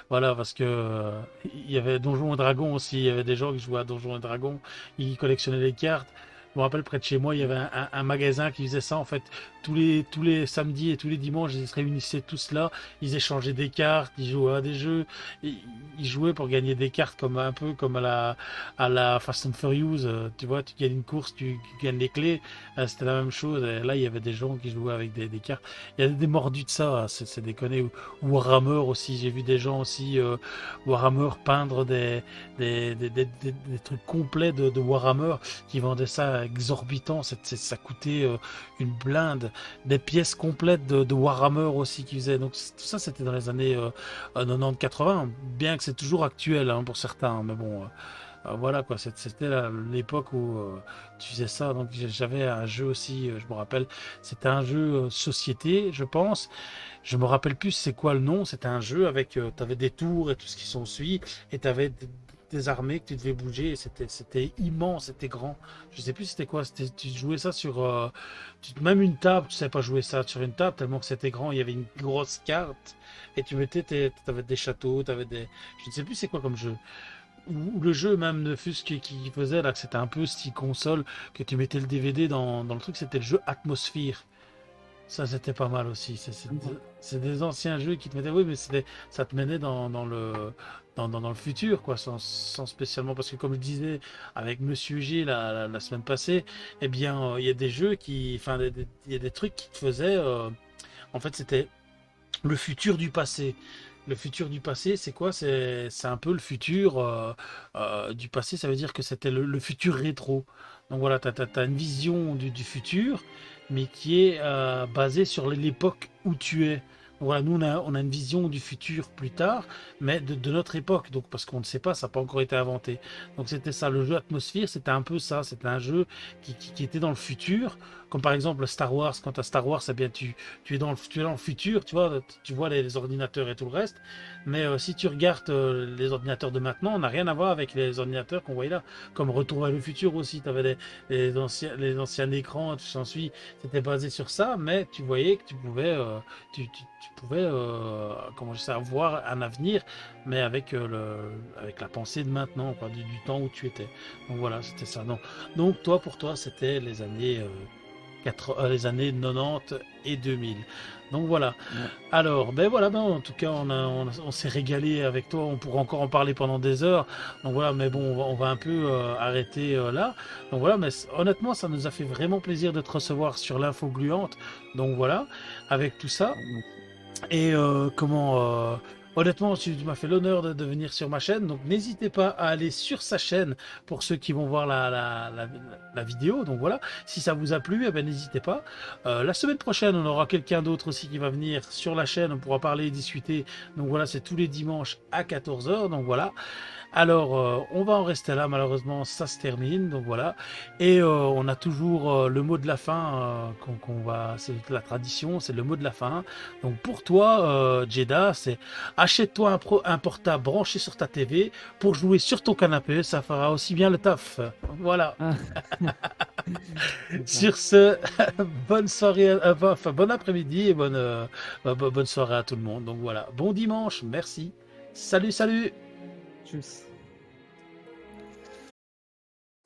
voilà parce que il y avait Donjons et Dragons aussi. Il y avait des gens qui jouaient à Donjons et Dragons. Ils collectionnaient les cartes. Je me rappelle près de chez moi, il y avait un magasin qui faisait ça en fait tous les samedis et tous les dimanches. Ils se réunissaient tous là. Ils échangeaient des cartes. Ils jouaient à des jeux. Ils jouaient pour gagner des cartes comme un peu comme à la Fast and Furious. Tu vois, tu gagnes une course, tu gagnes les clés. C'était la même chose. Et là, il y avait des gens qui jouaient avec des cartes. Il y a des mordus de ça, c'est déconné. Ou Warhammer aussi. J'ai vu des gens aussi, Warhammer, peindre des trucs complets de Warhammer qui vendaient ça exorbitant. Ça coûtait une blinde. Des pièces complètes de Warhammer aussi qui faisaient. Donc tout ça, c'était dans les années 90-80. Bien que c'est toujours actuel hein, pour certains. Mais bon. Voilà quoi, c'était l'époque où tu faisais ça. Donc j'avais un jeu aussi, je me rappelle, c'était un jeu société, je pense. Je me rappelle plus c'est quoi le nom. C'était un jeu avec, tu avais des tours et tout ce qui s'en suit, et tu avais des armées que tu devais bouger. Et c'était immense, c'était grand. Je sais plus c'était quoi. Tu jouais ça sur, même une table. Tu savais pas jouer ça sur une table tellement que c'était grand. Il y avait une grosse carte et tu mettais, t'avais des châteaux, t'avais des, je ne sais plus c'est quoi comme jeu. Ou le jeu même ne fût-ce qui faisait là que c'était un peu style console, que tu mettais le DVD dans le truc, c'était le jeu Atmosphere. Ça c'était pas mal aussi. C'est des anciens jeux qui te mettaient, oui, mais ça te menait dans le futur, quoi, sans spécialement, parce que comme je disais avec Monsieur G la semaine passée, eh bien il y a des jeux qui, enfin il y a des trucs qui te faisaient, en fait c'était le futur du passé. Le futur du passé, c'est quoi? C'est un peu le futur du passé, ça veut dire que c'était le futur rétro. Donc voilà, tu as une vision du futur, mais qui est basée sur l'époque où tu es. Donc voilà, nous on a une vision du futur plus tard, mais de notre époque, donc parce qu'on ne sait pas, ça n'a pas encore été inventé. Donc c'était ça, le jeu Atmosphere, c'était un peu ça, c'était un jeu qui était dans le futur, comme par exemple Star Wars. Quand tu as Star Wars, eh bien tu es tu es dans le futur, tu vois les ordinateurs et tout le reste. Mais si tu regardes les ordinateurs de maintenant, on n'a rien à voir avec les ordinateurs qu'on voyait là. Comme Retour vers le futur aussi, tu avais les anciens écrans, tout s'ensuit. C'était basé sur ça, mais tu voyais que tu pouvais, tu pouvais comment je sais, avoir un avenir, mais avec la pensée de maintenant, quoi, du temps où tu étais. Donc voilà, c'était ça. Donc toi, pour toi, c'était les années 90 et 2000. Donc voilà. Ouais. Alors, ben voilà, ben, en tout cas, on s'est régalé avec toi. On pourra encore en parler pendant des heures. Donc voilà, mais bon, on va un peu arrêter là. Donc voilà, mais honnêtement, ça nous a fait vraiment plaisir de te recevoir sur l'info gluante. Donc voilà, avec tout ça. Et honnêtement, tu m'as fait l'honneur de venir sur ma chaîne, donc n'hésitez pas à aller sur sa chaîne pour ceux qui vont voir la vidéo. Donc voilà, si ça vous a plu, eh ben, n'hésitez pas. La semaine prochaine, on aura quelqu'un d'autre aussi qui va venir sur la chaîne, on pourra parler et discuter. Donc voilà, c'est tous les dimanches à 14h. Donc voilà. Alors, on va en rester là, malheureusement, ça se termine, donc voilà. Et on a toujours le mot de la fin, c'est la tradition, c'est le mot de la fin. Donc pour toi, Jeddah, c'est achète-toi un portable branché sur ta TV pour jouer sur ton canapé, ça fera aussi bien le taf. Voilà. Ah. C'est ça. Sur ce, bonne soirée, enfin bon après-midi et bonne soirée à tout le monde. Donc voilà, bon dimanche, merci. Salut, salut. Tchuss.